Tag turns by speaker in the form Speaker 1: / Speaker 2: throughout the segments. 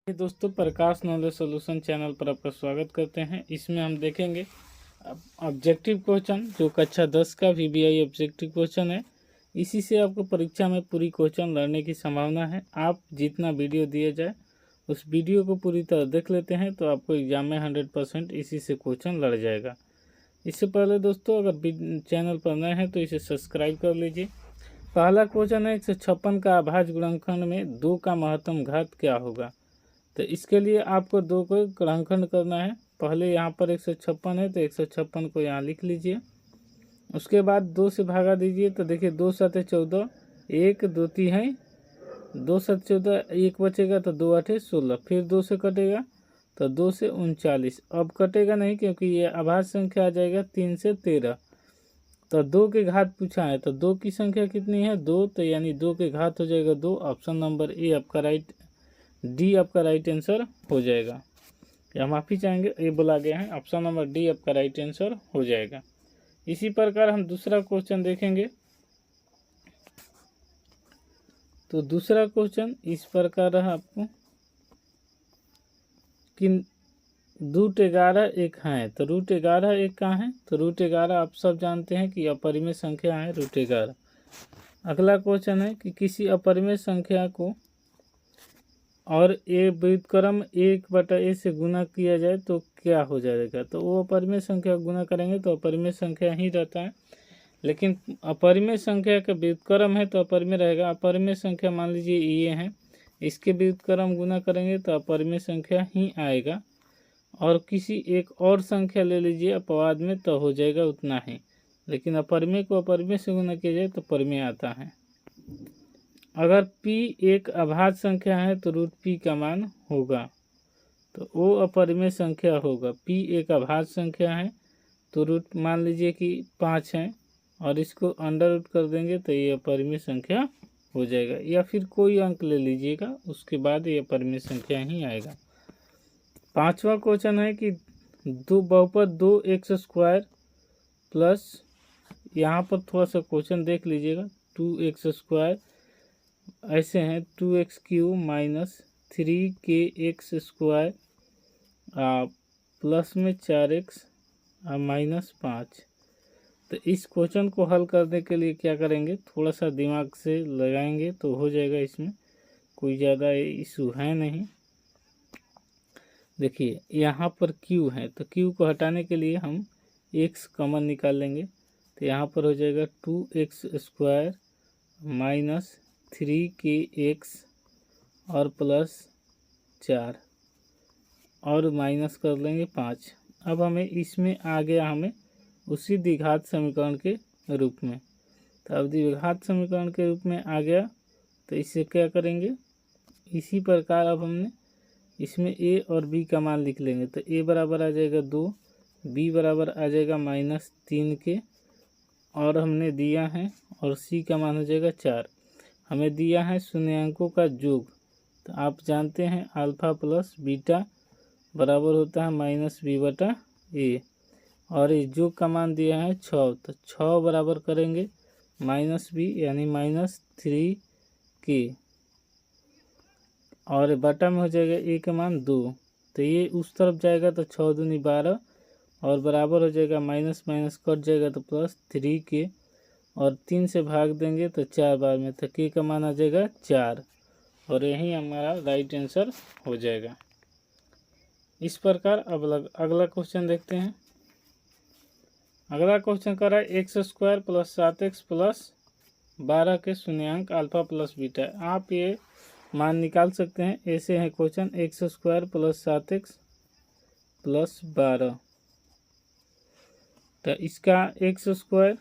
Speaker 1: दोस्तों, प्रकाश knowledge solution channel पर आपका स्वागत करते हैं। इसमें हम देखेंगे ऑब्जेक्टिव क्वेश्चन जो कक्षा 10 का VBI ऑब्जेक्टिव क्वेश्चन है। इसी से आपको परीक्षा में पूरी क्वेश्चन लड़ने की संभावना है। आप जितना वीडियो दिया जाए उस वीडियो को पूरी तरह देख लेते हैं तो आपको एग्जाम में 100% इसी से क्वेश्चन लड़ जाएगा। इससे पहले दोस्तों, अगर चैनल पर नए हैं तो इसे सब्सक्राइब कर लीजिए। पहला क्वेश्चन है 156 का अभाज्य गुणनखंड में 2 का महत्तम घात क्या होगा। तो इसके लिए आपको 2 को गुणनखंड करना है। पहले यहाँ पर 156 है तो 156 को यहाँ लिख लीजिए। उसके बाद 2 से भागा दीजिए तो देखिए 2 7 14, 1 2 3 है, 2 7 14, 1 बचेगा तो 2 8 16, फिर 2 से कटेगा तो 2 से 39। अब कटेगा नहीं क्योंकि ये अभाज्य संख्या आ जाएगा 3 से 13। तो 2 के घात पूछा है तो 2 की संख्या कितनी है 2, तो यानी 2 के घात हो जाएगा 2। ऑप्शन नंबर ए आपका डी आपका राइट आंसर हो जाएगा। या माफ़ी चाहेंगे, ये बोला गया है, ऑप्शन नंबर डी आपका राइट आंसर हो जाएगा। इसी प्रकार हम दूसरा क्वेश्चन देखेंगे। तो दूसरा क्वेश्चन इस प्रकार रहा आपको कि √11 एक है तो √11 एक कहाँ है, तो √11 आप सब जानते हैं कि अपरिमेय संख्या है √11। अगला क्वेश्चन है कि किसी अपरिमेय संख्या को और ए व्युत्क्रम 1/a से गुना किया जाए तो क्या हो जाएगा। तो वो अपरिमेय संख्या गुना करेंगे तो अपरिमेय संख्या ही रहता है, लेकिन अपरिमेय संख्या का व्युत्क्रम है तो अपरिमेय रहेगा। अपरिमेय संख्या मान लीजिए ये है, इसके व्युत्क्रम गुना करेंगे तो अपरिमेय संख्या ही आएगा। और किसी एक और संख्या ले लीजिए अपवाद में तो हो जाएगा उतना ही, लेकिन अपरिमेय को अपरिमेय से गुना किया जाए तो परिमेय आता है। अगर p एक अभाज्य संख्या है तो √p का मान होगा, तो वो अपरिमेय संख्या होगा। p एक अभाज्य संख्या है तो रूट मान लीजिए कि 5 है और इसको अंडर रूट कर देंगे तो ये अपरिमेय संख्या हो जाएगा। या फिर कोई अंक ले लीजिएगा, उसके बाद ये अपरिमेय संख्या ही आएगा। पांचवा क्वेश्चन है कि बहुपद 2x² प्लस, यहाँ पर थोड़ा सा क्वेश्चन देख लीजिएगा, 2x² ऐसे हैं 2x³ - 3kx² प्लस में 4x -5। तो इस क्वेश्चन को हल करने के लिए क्या करेंगे, थोड़ा सा दिमाग से लगाएंगे तो हो जाएगा। इसमें कोई ज़्यादा इशू है नहीं। देखिए यहाँ पर q है तो q को हटाने के लिए हम x कॉमन निकाल लेंगे तो यहाँ पर हो जाएगा 2x² - 3kx और प्लस 4 और माइनस कर लेंगे 5। अब हमें इसमें आ गया हमें उसी द्विघात समीकरण के रूप में। तो अब द्विघात समीकरण के रूप में आ गया तो इससे क्या करेंगे, इसी प्रकार अब हमने इसमें a और b का मान लिख लेंगे। तो a बराबर आ जाएगा 2, b बराबर आ जाएगा -3 के, और हमने दिया है, और c का मान हो जाएगा 4। हमें दिया है शून्यांकों का योग। तो आप जानते हैं अल्फ़ा प्लस बीटा बराबर होता है -b/a, और इस योग का मान दिया है 6। तो 6 बराबर करेंगे -b यानी -3k, और बटा में हो जाएगा a का मान 2। तो ये उस तरफ जाएगा तो 6 दूनी 12 और बराबर हो जाएगा माइनस माइनस कट जाएगा तो +3k, और 3 से भाग देंगे तो 4 बार में, तो k का मान आ जाएगा 4, और यही हमारा राइट आंसर हो जाएगा। इस प्रकार अब अगला क्वेश्चन देखते हैं। अगला क्वेश्चन कर रहा है x² + 7x + 12 के शून्यांक अल्फ़ा प्लस बीटा। आप ये मान निकाल सकते हैं। ऐसे है क्वेश्चन x² + 7x + 12। तो इसका x²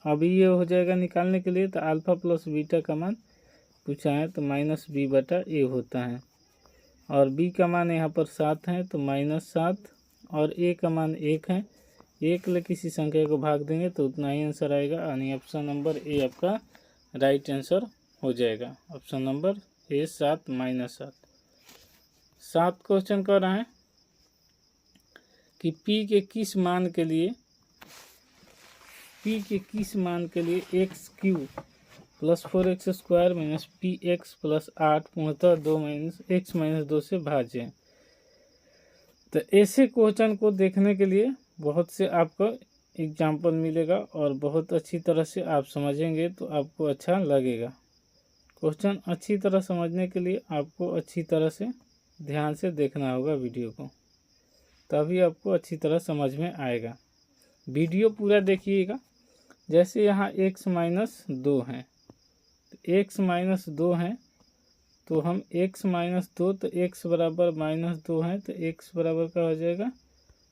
Speaker 1: अभी ये हो जाएगा निकालने के लिए, तो अल्फ़ा प्लस बीटा का मान पूछा है तो -b/a होता है, और b का मान यहाँ पर 7 है तो -7, और a का मान 1 है। 1 ले किसी संख्या को भाग देंगे तो उतना ही आंसर आएगा, यानी ऑप्शन नंबर ए आपका राइट आंसर हो जाएगा। Option number A 7 -7। 7 क्वेश्चन कर रहा है कि p के किस मान के लिए x³ plus 4x² minus px plus 8 पूर्णतः 2 माइनस x माइनस 2 से भाज्य है। तो ऐसे क्वेश्चन को देखने के लिए बहुत से आपको एग्जाम्पल मिलेगा और बहुत अच्छी तरह से आप समझेंगे तो आपको अच्छा लगेगा। क्वेश्चन अच्छी तरह समझने के लिए आपको अच्छी तरह से ध्यान से देखना होगा वीडियो को, तभी आपको अच्छी तरह समझ में आएगा। वीडियो पूरा देखिएगा। जैसे यहाँ x माइनस 2 है, x माइनस 2 है तो हम x माइनस 2 तो x बराबर माइनस 2 है तो x बराबर क्या हो जाएगा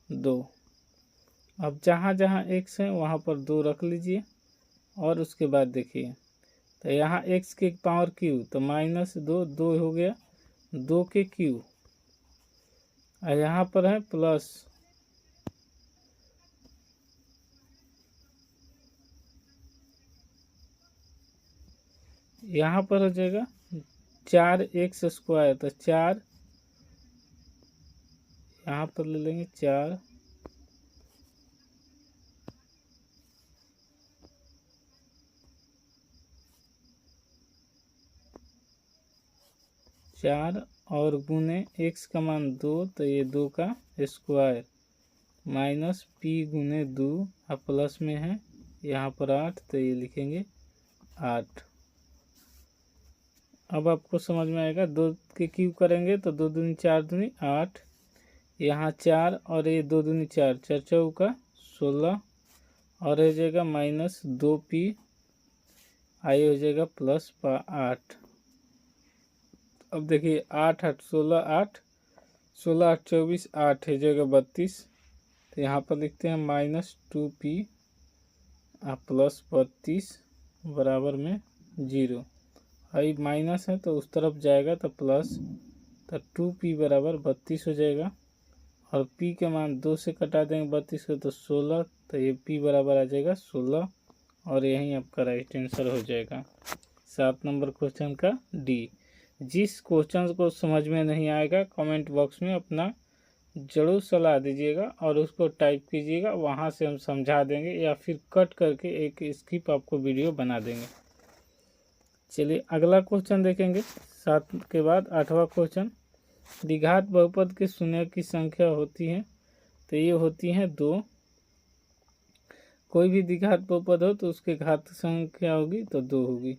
Speaker 1: 2। अब जहाँ जहाँ x है वहाँ पर 2 रख लीजिए और उसके बाद देखिए तो यहाँ x के पावर क्यू तो माइनस 2 2 हो गया 2 के क्यू और यहाँ पर है प्लस यहाँ पर हो जाएगा 4x² तो 4 यहाँ पर ले लेंगे 4 4 और गुने x का मान 2 तो ये 2 का स्क्वायर माइनस p गुने 2 अब प्लस में है यहाँ पर 8 तो ये लिखेंगे 8। अब आपको समझ में आएगा 2 के क्यूब करेंगे तो 2 दूनी 4 दूनी 8 यहाँ 4 और ये 2 दूनी 4 4 चौका 16 और हो जाएगा माइनस 2p आई हो जाएगा प्लस 8। अब देखिए 8 8 16 8 16 8 24 8 हो जाएगा 32 तो यहाँ पर लिखते हैं माइनस 2p प्लस 32 बराबर में 0। आई माइनस है तो उस तरफ जाएगा तो प्लस तो 2p बराबर 32 हो जाएगा और p के मान 2 से कटा देंगे 32 को तो 16 तो ये p बराबर आ जाएगा 16 और यहीं आपका राइट आंसर हो जाएगा 7 नंबर क्वेश्चन का डी। जिस क्वेश्चन को समझ में नहीं आएगा कमेंट बॉक्स में अपना ज़रूर सलाह दीजिएगा और उसको टाइप कीजिएगा, वहाँ से हम समझा देंगे या फिर कट करके एक स्किप आपको वीडियो बना देंगे। चलिए अगला क्वेश्चन देखेंगे। 7 के बाद 8वां क्वेश्चन, द्विघात बहुपद के शून्य की संख्या होती है तो ये होती है 2। कोई भी द्विघात बहुपद हो तो उसके घात संख्या होगी तो 2 होगी।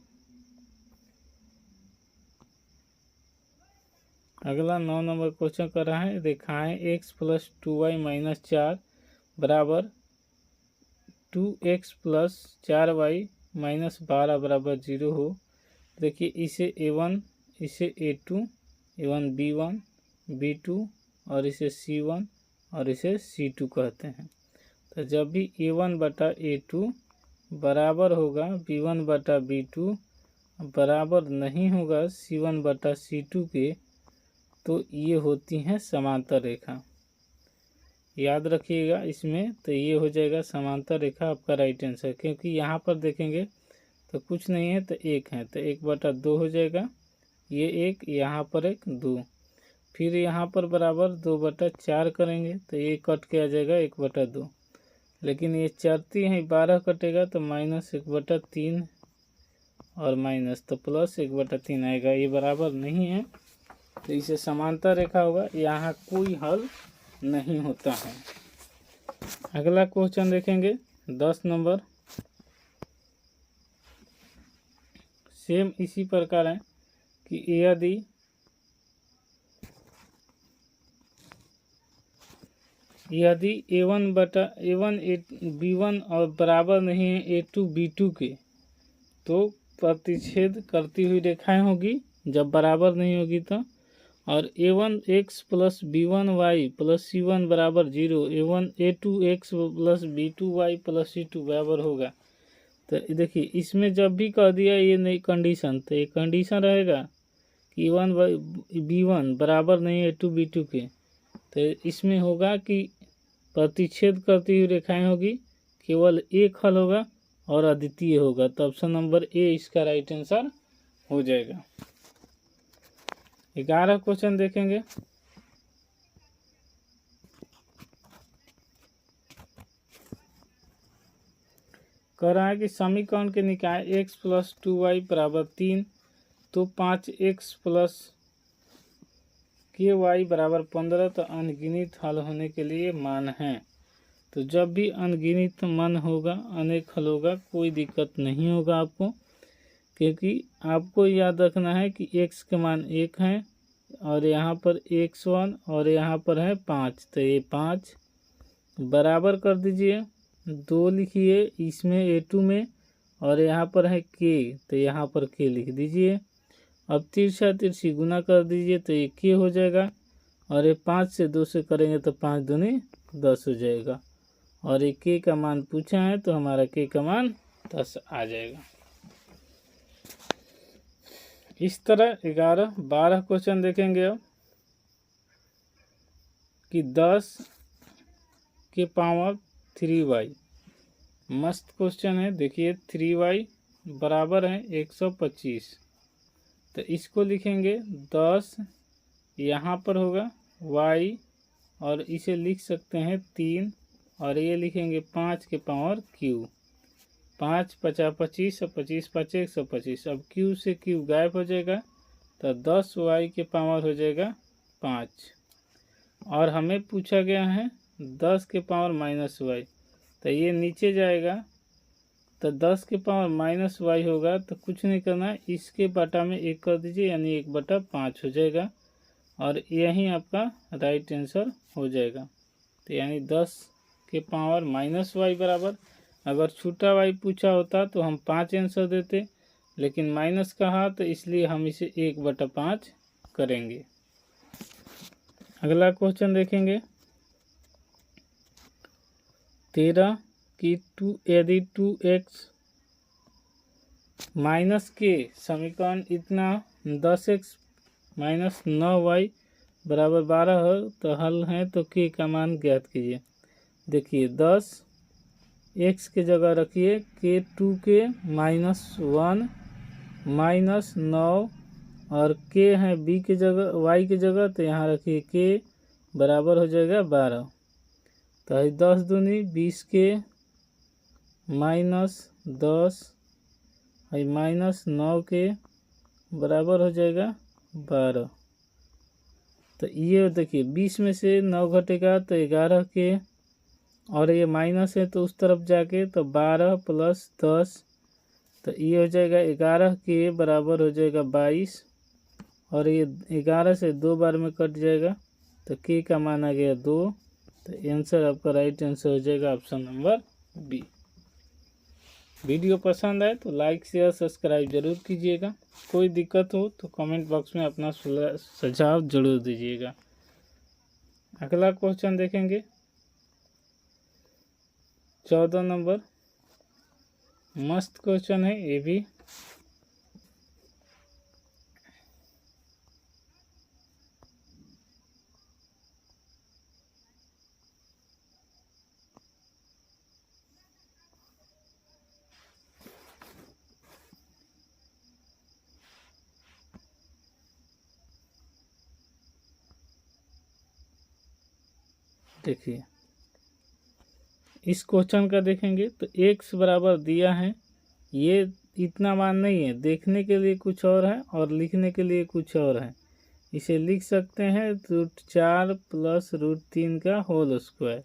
Speaker 1: अगला 9 नंबर क्वेश्चन कर रहा है, दिखाएं x प्लस 2y माइनस 4 बराबर 2x प्लस 4y माइनस 12 बराबर 0 हो। देखिए इसे a1 इसे a2 a1 b1 b2 और इसे c1 और इसे c2 कहते हैं। तो जब भी a1 बटा a2 बराबर होगा b1 बटा b2 बराबर नहीं होगा c1 बटा c2 के, तो ये होती हैं समांतर रेखा। याद रखिएगा इसमें, तो ये हो जाएगा समांतर रेखा आपका राइट आंसर। क्योंकि यहाँ पर देखेंगे तो कुछ नहीं है तो 1 है तो 1 बटा 2 हो जाएगा, ये 1 यहाँ पर 1 2, फिर यहाँ पर बराबर 2 बटा 4 करेंगे तो ये कट के आ जाएगा 1 बटा 2, लेकिन ये चरती है 12 कटेगा तो माइनस 1 बटा 3 और माइनस तो प्लस 1 बटा 3 आएगा। ये बराबर नहीं है तो इसे समांतर रेखा होगा, यहाँ कोई हल नहीं होता है। अगला क्वेश्चन देखेंगे 10 नंबर, सेम इसी प्रकार है कि यदि a1 बटा a1 b1 और बराबर नहीं है a2 b2 के, तो प्रतिच्छेद करती हुई रेखाएं होगी जब बराबर नहीं होगी तो। और a1x plus b1y plus c1 बराबर 0, a2x plus b2y plus c2 बराबर होगा। तो देखिए इसमें जब भी कह दिया ये नई कंडीशन, तो ये कंडीशन रहेगा कि b1 बराबर नहीं है a2 b2 के, तो इसमें होगा कि प्रतिच्छेद करती हुई रेखाएं होगी, केवल एक हल होगा और अद्वितीय होगा। तो ऑप्शन नंबर ए इसका राइट आंसर हो जाएगा। 11 क्वेश्चन देखेंगे। कह रहा है कि समीकरण के निकाय x प्लस 2y बराबर 3, तो 5x प्लस ky बराबर 15, तो अनगिनत हल होने के लिए मान हैं। तो जब भी अनगिनत मान होगा, अनेक हल होगा, कोई दिक्कत नहीं होगा आपको, क्योंकि आपको याद रखना है कि x के मान 1 हैं और यहाँ पर x1 और यहाँ पर है 5, तो ये 5 बराबर कर दीजिए, 2 लिखिए इसमें a2 में, और यहाँ पर है k, तो यहाँ पर k लिख दीजिए। अब तिरछा तिरछी गुना कर दीजिए, तो ये k हो जाएगा, और ये 5 से 2 से करेंगे तो 5 दूनी 10 हो जाएगा, और ये k का मान पूछा है तो हमारा k का मान 10 आ जाएगा। इस तरह 11-12 क्वेश्चन देखेंगे अब कि 10 के पावर 3y, मस्त क्वेश्चन है। देखिए 3y बराबर है 125, तो इसको लिखेंगे 10, यहाँ पर होगा y, और इसे लिख सकते हैं 3, और ये लिखेंगे 5 के पावर q, 5 50 25 और 25 5 125। अब q से q गायब हो जाएगा, तो 10y के पावर हो जाएगा 5, और हमें पूछा गया है 10 के पावर माइनस y, तो ये नीचे जाएगा, तो 10 के पावर माइनस y होगा, तो कुछ नहीं करना, इसके बटा में 1 कर दीजिए, यानी 1/5 हो जाएगा, और यही आपका राइट आंसर हो जाएगा। तो यानी 10 के पावर माइनस y बराबर, अगर छोटा y पूछा होता तो हम 5 आंसर देते, लेकिन माइनस कहा तो इसलिए हम इसे 1/5 करेंगे। अगला क्वेश्चन देखेंगे 13 की यदि 2x माइनस के समीकरण इतना 10x माइनस 9y बराबर 12 हो, तो हल है, तो k का मान ज्ञात कीजिए। देखिए 10 x के जगह रखिए, k 2 के -1 माइनस 9, और k है b के जगह, y के जगह, तो यहाँ रखिए k बराबर हो जाएगा 12, तो 10 दूनी 20 के -10 है -9 के बराबर हो जाएगा 12। तो ये देखिए 20 में से 9 घटेगा तो 11 के, और ये माइनस है तो उस तरफ जाके तो 12 प्लस 10, तो ये हो जाएगा 11 के बराबर हो जाएगा 22, और ये 11 से 2 बार में कट जाएगा, तो के का मान आ गया 2, तो आंसर आपका राइट आंसर हो जाएगा ऑप्शन नंबर बी। वीडियो पसंद आए तो लाइक शेयर सब्सक्राइब जरूर कीजिएगा। कोई दिक्कत हो तो कमेंट बॉक्स में अपना सुझाव जरूर दीजिएगा। अगला क्वेश्चन देखेंगे 14 नंबर, मस्त क्वेश्चन है ये भी। देखिए इस क्वेश्चन का देखेंगे तो x बराबर दिया है, ये इतना मान नहीं है, देखने के लिए कुछ और है और लिखने के लिए कुछ और है। इसे लिख सकते हैं √4 प्लस √3 का होल स्क्वायर।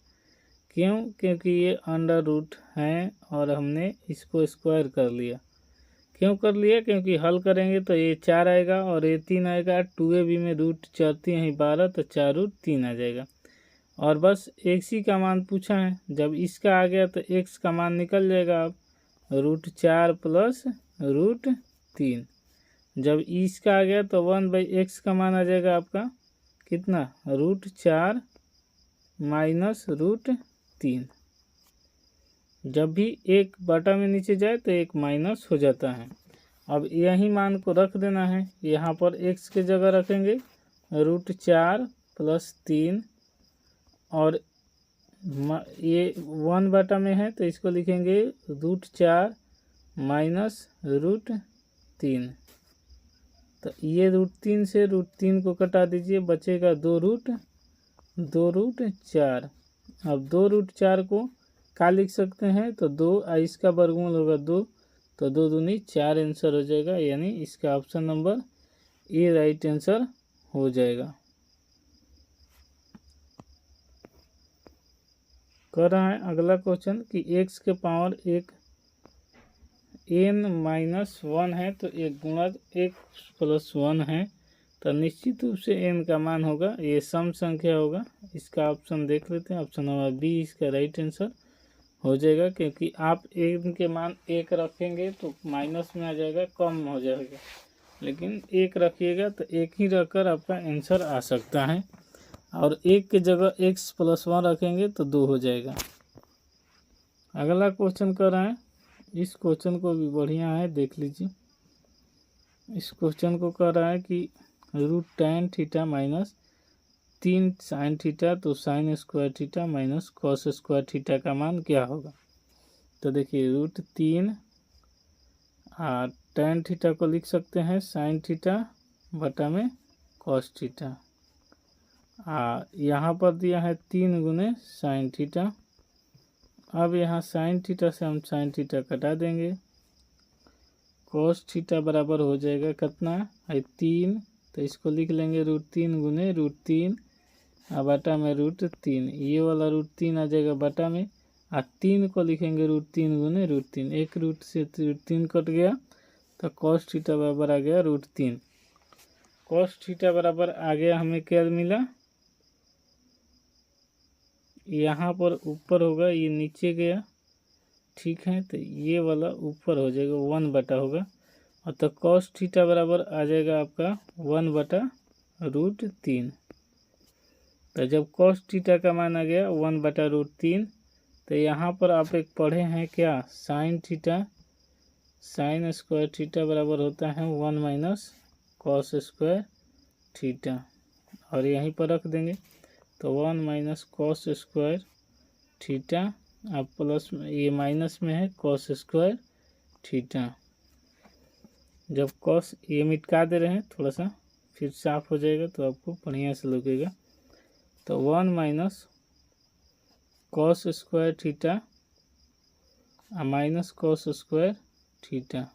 Speaker 1: क्यों? क्योंकि ये अंडर रूट है और हमने इसको स्क्वायर कर लिया। क्यों कर लिया? क्योंकि हल करेंगे तो ये 4 आएगा और ये 3 आएगा, 2ab में रूट चढ़ती हैं 12, तो 4√3 आ जाएगा। और बस x ही का मान पूछा है, जब इसका आ गया तो x का मान निकल जाएगा। अब √4 प्लस √3, जब इसका आ गया तो 1/x का मान आ जाएगा आपका कितना, √4 माइनस √3। जब भी एक बटा में नीचे जाए तो एक माइनस हो जाता है। अब यही मान को रख देना है, यहाँ पर x के जगह रखेंगे √4 प्लस 3, और ये 1 बटा में है तो इसको लिखेंगे √4 माइनस √3। तो ये √3 से √3 को कटा दीजिए, बचेगा 2√4। अब 2√4 को क्या लिख सकते हैं, तो 2 इसका वर्गमूल होगा 2, तो 2 दूनी 4 आंसर हो जाएगा, यानी इसका option number A right answer हो जाएगा। कर रहा है अगला क्वेश्चन कि x के पावर एक n-1 है, तो एक गुणा x प्लस 1 है, तो निश्चित रूप से n का मान होगा, ये सम संख्या होगा। इसका ऑप्शन देख लेते हैं, ऑप्शन नंबर बी इसका राइट आंसर हो जाएगा, क्योंकि आप n के मान 1 रखेंगे तो माइनस में आ जाएगा, कम हो जाएगा, लेकिन 1 रखिएगा तो 1 ही रखकर आपका आंसर आ सकता है, और 1 की जगह x प्लस 1 रखेंगे तो 2 हो जाएगा। अगला क्वेश्चन कर रहा है, इस क्वेश्चन को भी बढ़िया है, देख लीजिए। इस क्वेश्चन को कह रहा है कि root tan theta minus 3 sine theta, तो sine square theta minus cos square theta का मान क्या होगा। तो देखिए रूट 3 tan थीटा को लिख सकते हैं साइन थीटा बटा में कॉस थीटा, यहाँ पर दिया है 3 गुने साइन थीटा। अब यहाँ साइन थीटा से हम साइन थीटा कटा देंगे, कॉस थीटा बराबर हो जाएगा कितना है 3, तो इसको लिख लेंगे रूट 3 गुने रूट 3 बटा में रूट 3, ये वाला रूट 3 आ जाएगा बटा में, 3 को लिखेंगे रूट 3 गुने रूट 3, एक रूट से रूट 3 कट गया, तो कॉस थीटा बराबर आ गया रूट 3। कॉस थीटा बराबर आ गया, हमें क्या मिला, यहाँ पर ऊपर होगा, ये नीचे गया, ठीक है, तो ये वाला ऊपर हो जाएगा 1 बटा होगा, और तो कॉस थीटा बराबर आ जाएगा आपका 1 बटा रूट 3। तो जब कॉस थीटा का मान आ गया 1 बटा रूट 3, तो यहाँ पर आप एक पढ़े हैं क्या, sine theta, sign square theta बराबर होता है 1 माइनस कॉस स्क्वायर थीटा, और यहीं पर रख देंगे, तो 1 माइनस कॉस स्क्वायर थीटा, अब प्लस ये माइनस में है कॉस स्क्वायर थीटा। जब कॉस ये मिटा दे रहे हैं, थोड़ा सा फिर साफ हो जाएगा तो आपको बढ़िया से लगेगा, तो 1 minus cos square theta minus cos square theta,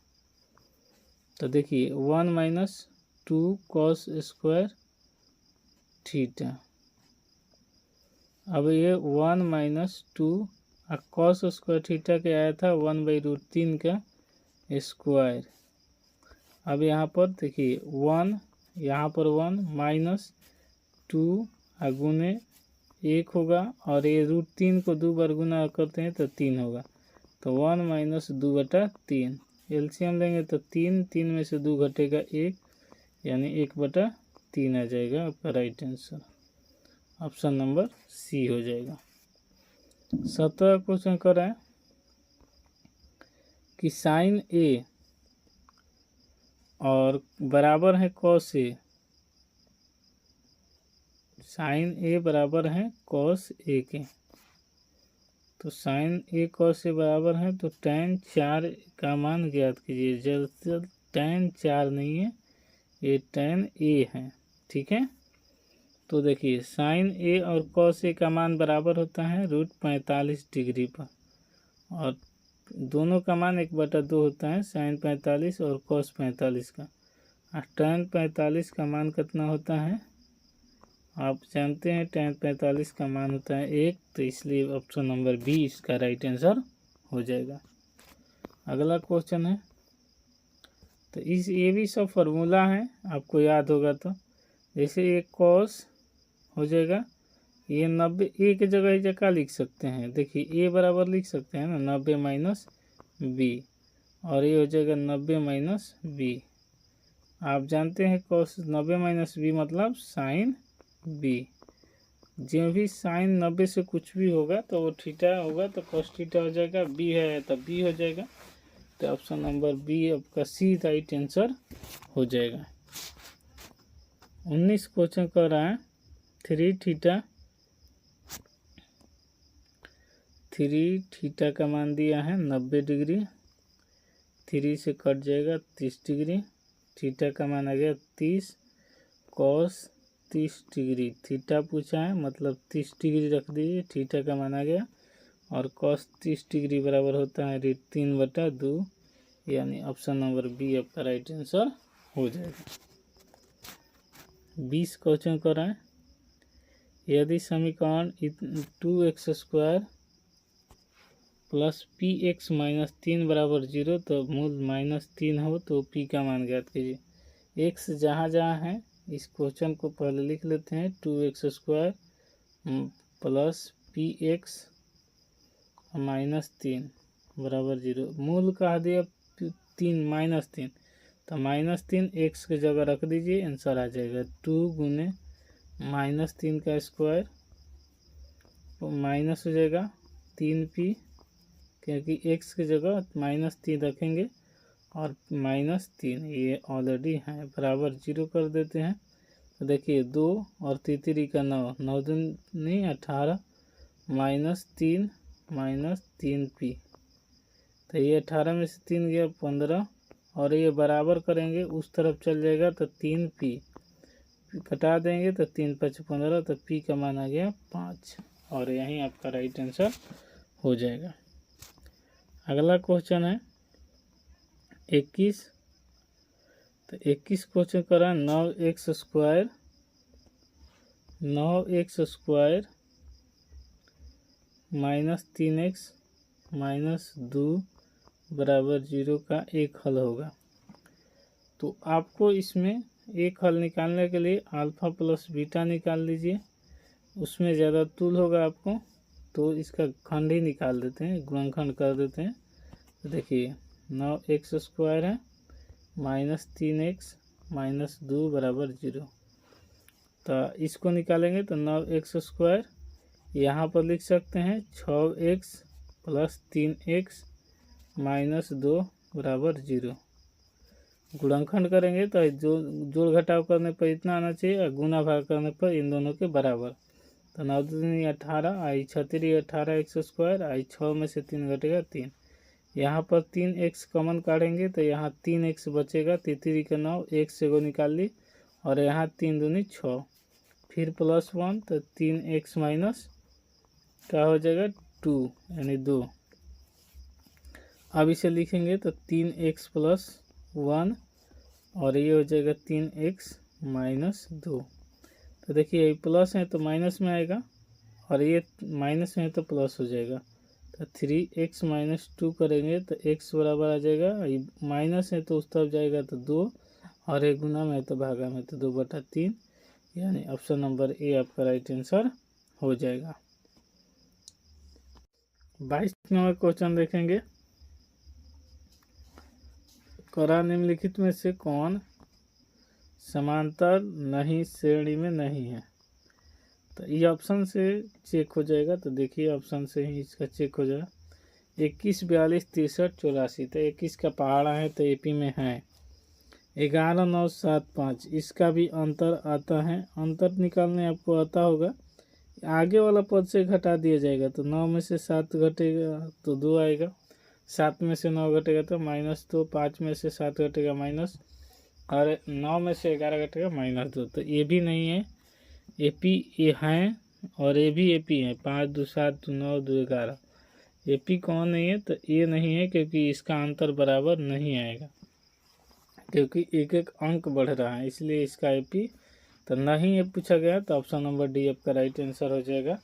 Speaker 1: तो देखिए 1 माइनस 2 कॉस स्क्वायर थीटा। अब ये 1 माइनस 2 कॉस स्क्वायर थीटा के आया था 1 बाई रूट 3 का स्क्वायर। अब यहाँ पर देखिए 1, यहाँ पर 1 माइनस 2 गुने 1 होगा, और ये रूट 3 को 2 बार गुना करते हैं तो 3 होगा, तो 1 माइनस 2 बटा 3, एलसीएम लेंगे तो 3, 3 में से 2 घटेगा 1, यानी 1 बटा 3 आ जाएगा आपका right answer, option number C हो जाएगा। 17 क्वेश्चन कर रहा है कि साइन ए और बराबर है कॉस ए, साइन ए बराबर है कॉस ए के, तो साइन ए कॉस ए बराबर है, तो tan 4 का मान ज्ञात कीजिए। जल्द से जल्द, tan 4 नहीं है, ये tan ए है, ठीक है। तो देखिए साइन ए और कॉस ए का मान बराबर होता है रूट 45 डिग्री पर, और दोनों का मान 1/2 होता है, साइन 45 और कॉस 45 का, और tan 45 का मान कितना होता है, आप जानते हैं tan 45 का मान होता है 1, तो इसलिए ऑप्शन नंबर बी इसका राइट आंसर हो जाएगा। अगला क्वेश्चन है, तो ये भी सब फार्मूला है, आपको याद होगा, तो जैसे ये कॉस हो जाएगा, ये 90 ए की जगह क्या लिख सकते हैं, देखिए ए बराबर लिख सकते हैं ना 90 माइनस बी, और ये हो जाएगा 90 माइनस बी। आप जानते हैं कॉस 90 माइनस बी मतलब साइन बी, जो भी साइन 90 से कुछ भी होगा तो वो थीटा होगा, तो कॉस थीटा हो जाएगा, बी है तो बी हो जाएगा, तो ऑप्शन नंबर बी आपका सी राइट आंसर हो जाएगा। 19 क्वेश्चन कर रहा है 3 थीटा का मान दिया है 90 डिग्री, 3 से कट जाएगा 30 डिग्री, थीटा का मान आ गया 30, कॉस 30 डिग्री, थीटा पूछा है मतलब 30 डिग्री रख दीजिए, थीटा का मान आ गया, और cos 30 डिग्री बराबर होता है 3/2, यानी ऑप्शन नंबर बी आपका राइट आंसर हो जाएगा। 20 क्वेश्चन कर रहे हैं। यदि समीकरण 2x² प्लस px माइनस 3 बराबर 0 तो मूल -3 हो तो p का मान ज्ञात कीजिए। x जहाँ जहाँ है इस क्वेश्चन को पहले लिख लेते हैं। 2x² प्लस px माइनस 3 बराबर 0, मूल कहा दिया 3 -3, तो -3 x की जगह रख दीजिए, आंसर आ जाएगा 2 गुने -3 का स्क्वायर माइनस हो जाएगा 3p, क्योंकि x की जगह -3 रखेंगे और -3 ये ऑलरेडी है, बराबर 0 कर देते हैं। तो देखिए 2 और 3 का 9, 9 दूनी 18 -3 -3p, तो ये 18 में से 3 गया 15, और ये बराबर करेंगे उस तरफ चल जाएगा तो 3p कटा देंगे तो 3 × 5 = 15, तो p का मान आ गया 5, और यहीं आपका राइट आंसर हो जाएगा। अगला क्वेश्चन है 21, तो 21 क्वेश्चन करा 9x² माइनस 3x माइनस 2 बराबर 0 का एक हल होगा। तो आपको इसमें एक हल निकालने के लिए अल्फ़ा प्लस बीटा निकाल लीजिए, उसमें ज़्यादा तुल होगा आपको, तो इसका खंड ही निकाल देते हैं, गुणनखंड कर देते हैं। तो देखिए 9x² है माइनस 3x माइनस 2 बराबर 0, तो इसको निकालेंगे तो 9x² यहाँ पर लिख सकते हैं 6x प्लस 3x माइनस 2 बराबर 0। गुणनखंड करेंगे तो जो जोड़ घटाव करने पर इतना आना चाहिए और गुना भाग करने पर इन दोनों के बराबर। तो 9 दूनी 18, आई 6 18x², आई 6 में से 3 घटेगा 3, यहाँ पर 3x कॉमन काटेंगे तो यहाँ 3x बचेगा, 3 का 9, x से को निकाल ली, और यहाँ 3 दूनी 6, फिर +1 तो 3x माइनस क्या हो जाएगा 2 यानी 2। अब इसे लिखेंगे तो 3x प्लस 1 और ये हो जाएगा 3x माइनस 2। तो देखिए ये प्लस है तो माइनस में आएगा, और ये माइनस में है तो प्लस हो जाएगा। तो 3x माइनस 2 करेंगे तो x बराबर आ जाएगा, ये माइनस है तो उस तरफ जाएगा तो 2, और एक गुना में है तो भागा में तो 2/3, यानी ऑप्शन नंबर ए आपका राइट आंसर हो जाएगा। 22 नंबर क्वेश्चन देखेंगे। करा निम्नलिखित में से कौन समांतर नहीं श्रेणी में नहीं है? तो ये ऑप्शन से चेक हो जाएगा, तो देखिए ऑप्शन से ही इसका चेक हो जाएगा। 21 42 63 84, तो 21 का पहाड़ा है तो एपी में है। 11 9 7 5, इसका भी अंतर आता है, अंतर निकालने आपको आता होगा, आगे वाला पद से घटा दिया जाएगा, तो 9 में से 7 घटेगा तो 2 आएगा, 7 में से 9 घटेगा तो -2, 5 में से 7 घटेगा माइनस, और 9 में से 11 घटेगा -2, तो ये भी नहीं है, एपी ये हैं और ये भी एपी है, 5 2 7 9 2 11, एपी कौन नहीं है? तो ये नहीं है, क्योंकि इसका अंतर बराबर नहीं आएगा, क्योंकि एक एक अंक बढ़ रहा है, इसलिए इसका एपी तो नहीं ये पूछा गया, तो ऑप्शन नंबर डी आपका राइट आंसर हो जाएगा,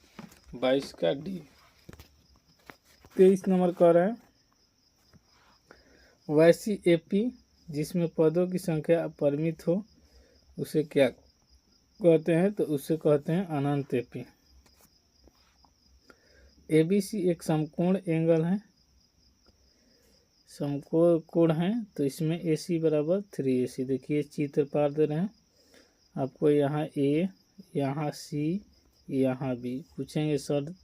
Speaker 1: 22 का डी। 23 नंबर कह रहे हैं वैसी एपी जिसमें पदों की संख्या अपरिमित हो उसे क्या कहते हैं? तो उसे कहते हैं अनंत एपी। एबीसी एक समकोण एंगल है, समकोण है, तो इसमें AC बराबर 3AC। देखिए चित्र पार दे रहे हैं आपको, यहाँ A, यहाँ C, यहाँ B पूछेंगे सर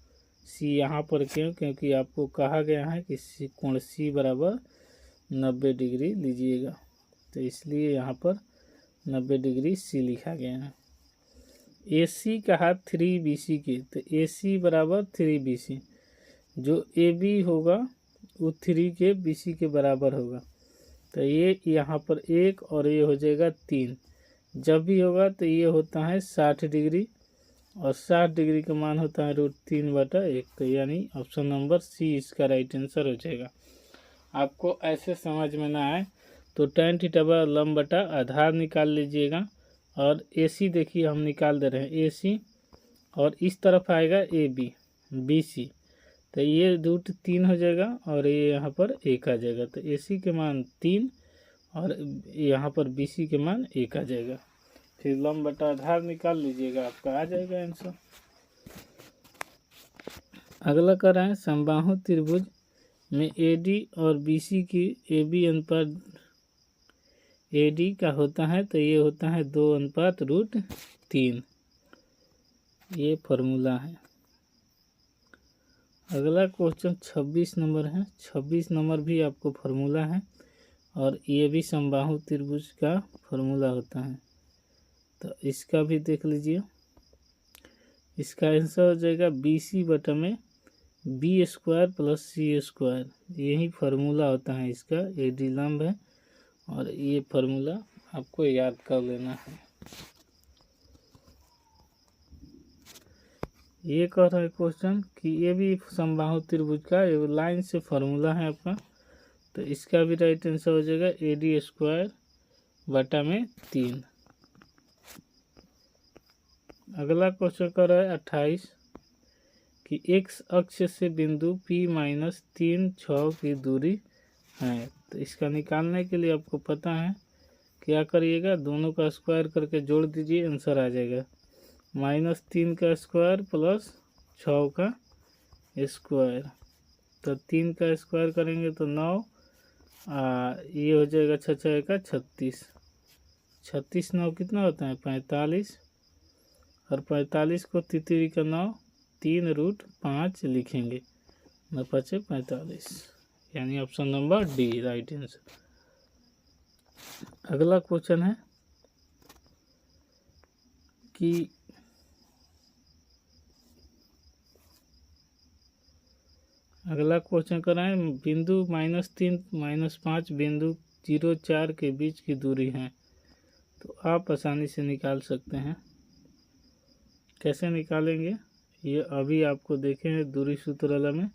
Speaker 1: C यहाँ पर क्यों? क्योंकि आपको कहा गया है कि कोण C बराबर 90 डिग्री लीजिएगा, तो इसलिए यहाँ पर 90 डिग्री C लिखा गया है। AC कहा 3BC की, तो AC बराबर 3BC, जो AB होगा वो 3 के BC के बराबर होगा, तो ये यहाँ पर 1 और ये हो जाएगा 3, जब भी होगा तो ये होता है 60 डिग्री, और 60 डिग्री का मान होता है √3/1। तो यानी ऑप्शन नंबर सी इसका राइट आंसर हो जाएगा। आपको ऐसे समझ में ना आए तो tan थीटा बराबर लंब बटा आधार निकाल लीजिएगा। और AC देखिए हम निकाल दे रहे हैं AC, और इस तरफ आएगा AB BC, तो ये √3 हो जाएगा और ये यहाँ पर 1 आ जाएगा। तो AC के मान 3 और यहाँ पर BC के मान 1 आ जाएगा। फिर लंब बटा आधार निकाल लीजिएगा, आपका आ जाएगा आंसर। अगला कर रहे हैं समबाहु त्रिभुज में AD और BC की AB अनुपात AD का होता है, तो ये होता है 2:√3। ये फॉर्मूला है। अगला क्वेश्चन 26 नंबर है। 26 नंबर भी आपको फार्मूला है और ये भी समबाहु त्रिभुज का फार्मूला होता है। तो इसका भी देख लीजिए। इसका आंसर हो जाएगा BC/में B² + C²। यही फार्मूला होता है इसका। AD लंब है और ये फार्मूला आपको याद कर लेना है। ये कह रहा है क्वेश्चन कि ये भी समबाहु त्रिभुज का एक लाइन से फार्मूला है आपका। तो इसका भी राइट आंसर हो जाएगा AD² 3। अगला क्वेश्चन कर रहा है 28 कि x अक्ष से बिंदु P-3 6 की दूरी है। तो इसका निकालने के लिए आपको पता है क्या करिएगा, दोनों का स्क्वायर करके जोड़ दीजिए, आंसर आ जाएगा। -3 का स्क्वायर प्लस 6 का स्क्वायर। तो 3 का स्क्वायर करेंगे तो 9, ये हो जाएगा 6 का 36। 36 9 कितना होता है 45, और 45 को तितरी का 9 3√5 लिखेंगे, 9×5 = 45, यानी option number D right answer. अगला क्वेश्चन है कि अगला क्वेश्चन कर रहे हैं बिंदु -3 -5 बिंदु 0 4 के बीच की दूरी है। तो आप आसानी से निकाल सकते हैं। कैसे निकालेंगे ये अभी आपको देखे हैं दूरी सूत्रवाला में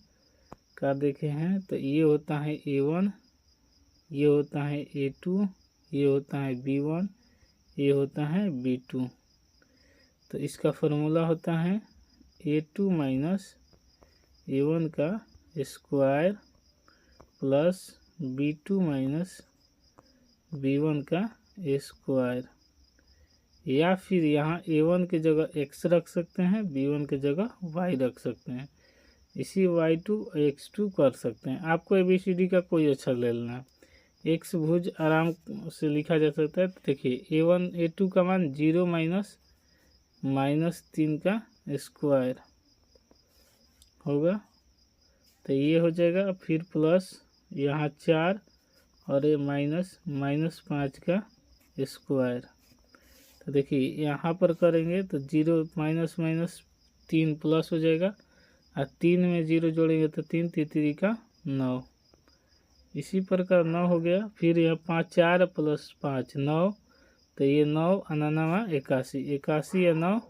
Speaker 1: क्या देखे हैं। तो ये होता है A1, ये होता है A2, ये होता है B1, ये होता है B2। तो इसका फार्मूला होता है A2 - A1 का स्क्वायर प्लस B2 - B1 का स्क्वायर, या फिर यहाँ A1 की जगह x रख सकते हैं, B1 की जगह y रख सकते हैं, इसी y2 x2 कर सकते हैं। आपको ABCD का कोई अच्छा ले लेना है। x भुज आराम से लिखा जा सकता है। तो देखिए A1 A2 का मान 0 -3 का स्क्वायर होगा, तो ये हो जाएगा। फिर प्लस यहाँ 4 और ये -5 का स्क्वायर। तो देखिए यहाँ पर करेंगे तो 0 -3 प्लस हो जाएगा, और 3 में 0 जोड़ेंगे तो 3 3 का 9, इसी प्रकार 9 हो गया। फिर यह 5 4 + 5 9, तो ये 9 99 81, 81 या 9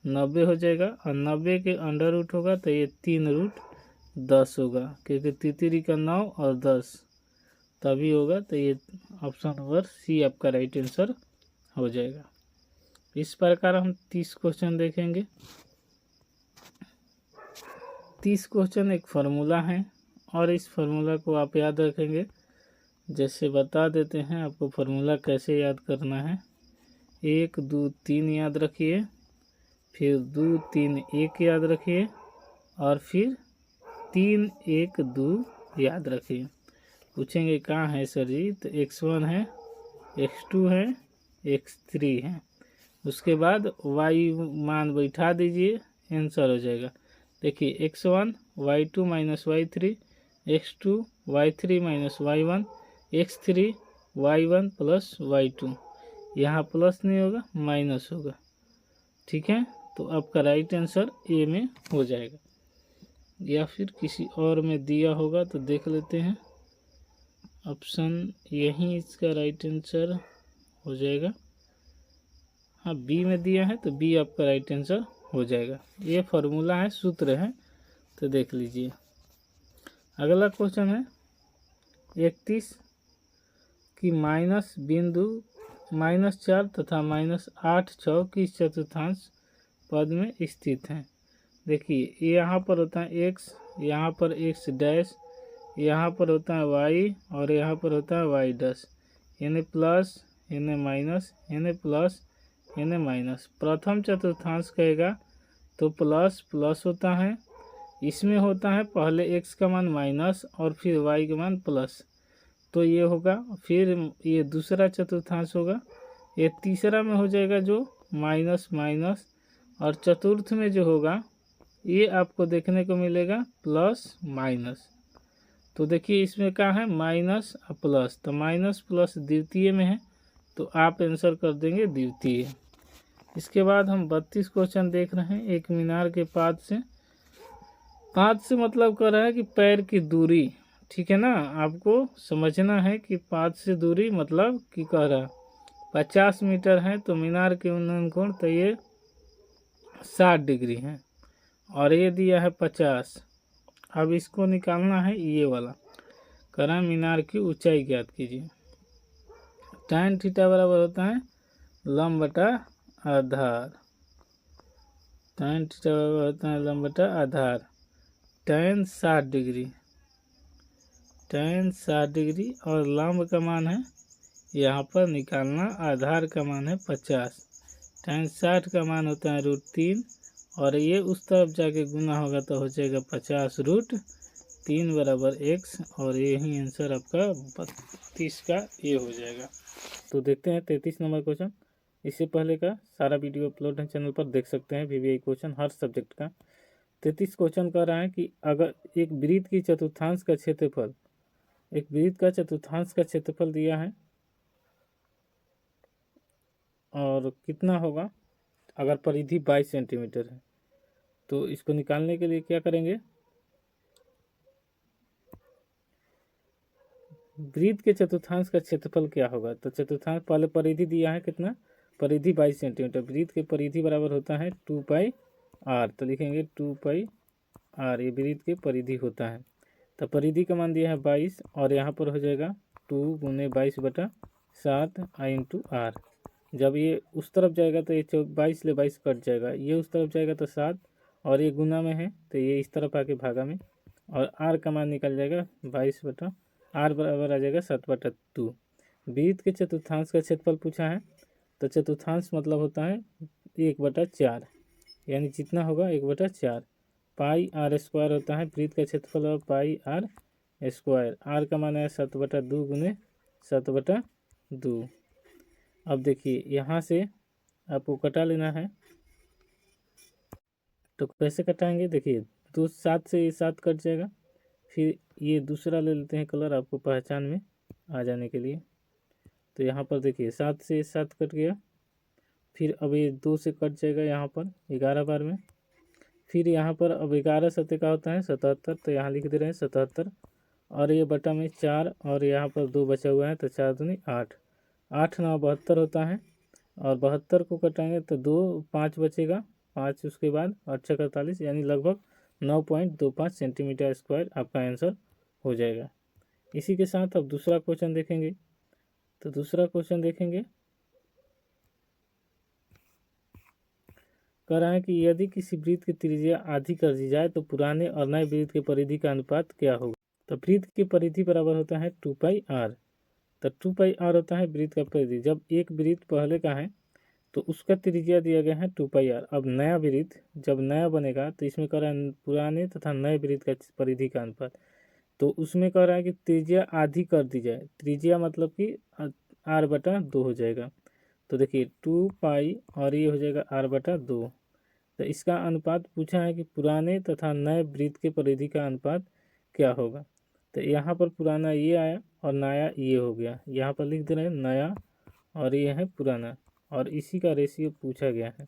Speaker 1: 90 हो जाएगा, और 90 के अंडर रूट होगा तो ये 3√10 होगा, क्योंकि तितरी का 9 और 10 तभी होगा। तो ये ऑप्शन नंबर सी आपका राइट आंसर हो जाएगा। इस प्रकार हम 30 क्वेश्चन देखेंगे। 30 क्वेश्चन एक फार्मूला है और इस फार्मूला को आप याद रखेंगे। जैसे बता देते हैं आपको फार्मूला कैसे याद करना है। 1 2 3 याद रखिए, फिर 2 3 1 याद रखिए, और फिर 3 1 2 याद रखिए। पूछेंगे कहाँ है सर जी, तो x1 है, x2 है, x3 है। उसके बाद y मान बैठा दीजिए, आंसर हो जाएगा। देखिए x1 y2 - y3, x2 y3 - y1, x3 y1 + y2। यहाँ प्लस नहीं होगा, माइनस होगा। ठीक है, तो आपका राइट आंसर ए में हो जाएगा, या फिर किसी और में दिया होगा तो देख लेते हैं। ऑप्शन यही इसका राइट आंसर हो जाएगा। हाँ, बी में दिया है तो बी आपका राइट आंसर हो जाएगा। ये फार्मूला है, सूत्र है, तो देख लीजिए। अगला क्वेश्चन है 31 की माइनस बिंदु -4 तथा -8 6 किस चतुर्थांश पद में स्थित हैं। देखिए यहाँ पर होता है x, यहाँ पर x डैश, यहाँ पर होता है y और यहाँ पर होता है y डैश, यानी प्लस यानी माइनस यानी प्लस यानी माइनस। प्रथम चतुर्थांश कहेगा तो प्लस प्लस होता है, इसमें होता है पहले x का मान माइनस और फिर y का मान प्लस, तो ये होगा। फिर ये दूसरा चतुर्थांश होगा, ये तीसरा में हो जाएगा जो माइनस माइनस, और चतुर्थ में जो होगा ये आपको देखने को मिलेगा प्लस माइनस। तो देखिए इसमें क्या है माइनस और प्लस, तो माइनस प्लस द्वितीय में है, तो आप आंसर कर देंगे द्वितीय। इसके बाद हम 32 क्वेश्चन देख रहे हैं। एक मीनार के पाद से, पाद से मतलब कर रहा है कि पैर की दूरी, ठीक है ना, आपको समझना है कि पाद से दूरी मतलब कि कह रहा है 50 मीटर है, तो मीनार के उन्नयन कोण तो ये 60 डिग्री है और ये दिया है 50। अब इसको निकालना है, ये वाला करा मीनार की ऊंचाई ज्ञात कीजिए। tan थीटा बराबर होता है लंब बटा आधार, tan थीटा बराबर होता है लंब बटा आधार। tan 60 डिग्री, tan 60 डिग्री और लंब का मान है यहाँ पर निकालना, आधार का मान है 50। tan 60 का मान होता है √3 और ये उस तरफ जाके गुना होगा तो हो जाएगा 50 √3 बराबर x, और यही आंसर आपका 32 का ये हो जाएगा। तो देखते हैं 33 नंबर क्वेश्चन। इससे पहले का सारा वीडियो अपलोड है चैनल पर, देख सकते हैं VVI क्वेश्चन हर सब्जेक्ट का। 33 क्वेश्चन कह रहा है कि अगर एक वृत्त की चतुर्थांश का क्षेत्रफल, एक वृत्त का चतुर्थांश का क्षेत्रफल दिया है और कितना होगा अगर परिधि 22 सेंटीमीटर है, तो इसको निकालने के लिए क्या करेंगे, वृत्त के चतुर्थांश का क्षेत्रफल क्या होगा। तो चतुर्थांश पहले परिधि दिया है कितना, परिधि 22 सेंटीमीटर, वृत्त के परिधि बराबर होता है 2πr, तो लिखेंगे 2πr, ये वृत्त के परिधि होता है। तो परिधि का मान दिया है 22 और यहाँ पर हो जाएगा 2 × 22/7 I/r। जब ये उस तरफ जाएगा तो ये 22 ले 22 कट जाएगा, ये उस तरफ जाएगा तो 7 और ये गुना में है तो ये इस तरफ आके भागा में, और r का मान निकल जाएगा 22 r बराबर आ जाएगा 7/2। वृत्त के चतुर्थांश का क्षेत्रफल पूछा है, तो चतुर्थांश मतलब होता है 1/4, यानी जितना होगा 1/4 πr² होता है वृत्त का क्षेत्रफल, और πr², r का मान है 7/2 × 7/2। अब देखिए यहाँ से आपको कटा लेना है, तो कैसे कटाएंगे, देखिए 7 से ये 7 कट जाएगा, फिर ये दूसरा ले लेते हैं कलर आपको पहचान में आ जाने के लिए। तो यहाँ पर देखिए 7 से 7 कट गया, फिर अब ये 2 से कट जाएगा यहाँ पर 11 बार में, फिर यहाँ पर अब 11 सत्ते का होता है 77, तो यहाँ लिख दे रहे हैं 77, और ये बटा में 4 और यहाँ पर 2 बचा हुआ है, तो 4 दूनी 8, 8 9 72 होता है, और 72 को कटाएंगे तो 2 5 बचेगा, 5 उसके बाद 8 × 48, यानी लगभग 9.25 सेंटीमीटर स्क्वायर आपका आंसर हो जाएगा। इसी के साथ अब दूसरा क्वेश्चन देखेंगे। तो दूसरा क्वेश्चन देखेंगे, कह रहा है कि यदि किसी वृत्त की त्रिज्या आधी कर दी जाए तो पुराने और नए वृत्त के परिधि का अनुपात क्या होगा। तो वृत्त की परिधि बराबर होता है 2πr, तो 2πr होता है वृत्त का परिधि। जब एक वृत्त पहले का है तो उसका त्रिज्या दिया गया है 2πr। अब नया वृत्त जब नया बनेगा तो इसमें कह रहा है पुराने तथा नए वृत्त का परिधि का अनुपात, तो उसमें कह रहा है कि त्रिज्या आधी कर दी जाए, त्रिज्या मतलब कि r/2 हो जाएगा। तो देखिए 2π और ये हो जाएगा r/2, तो इसका अनुपात पूछा है कि पुराने तथा नए वृत्त के परिधि का अनुपात क्या होगा। तो यहाँ पर पुराना ये आया और नया ये हो गया, यहाँ पर लिख दे रहे हैं नया और ये है पुराना, और इसी का रेशियो पूछा गया है।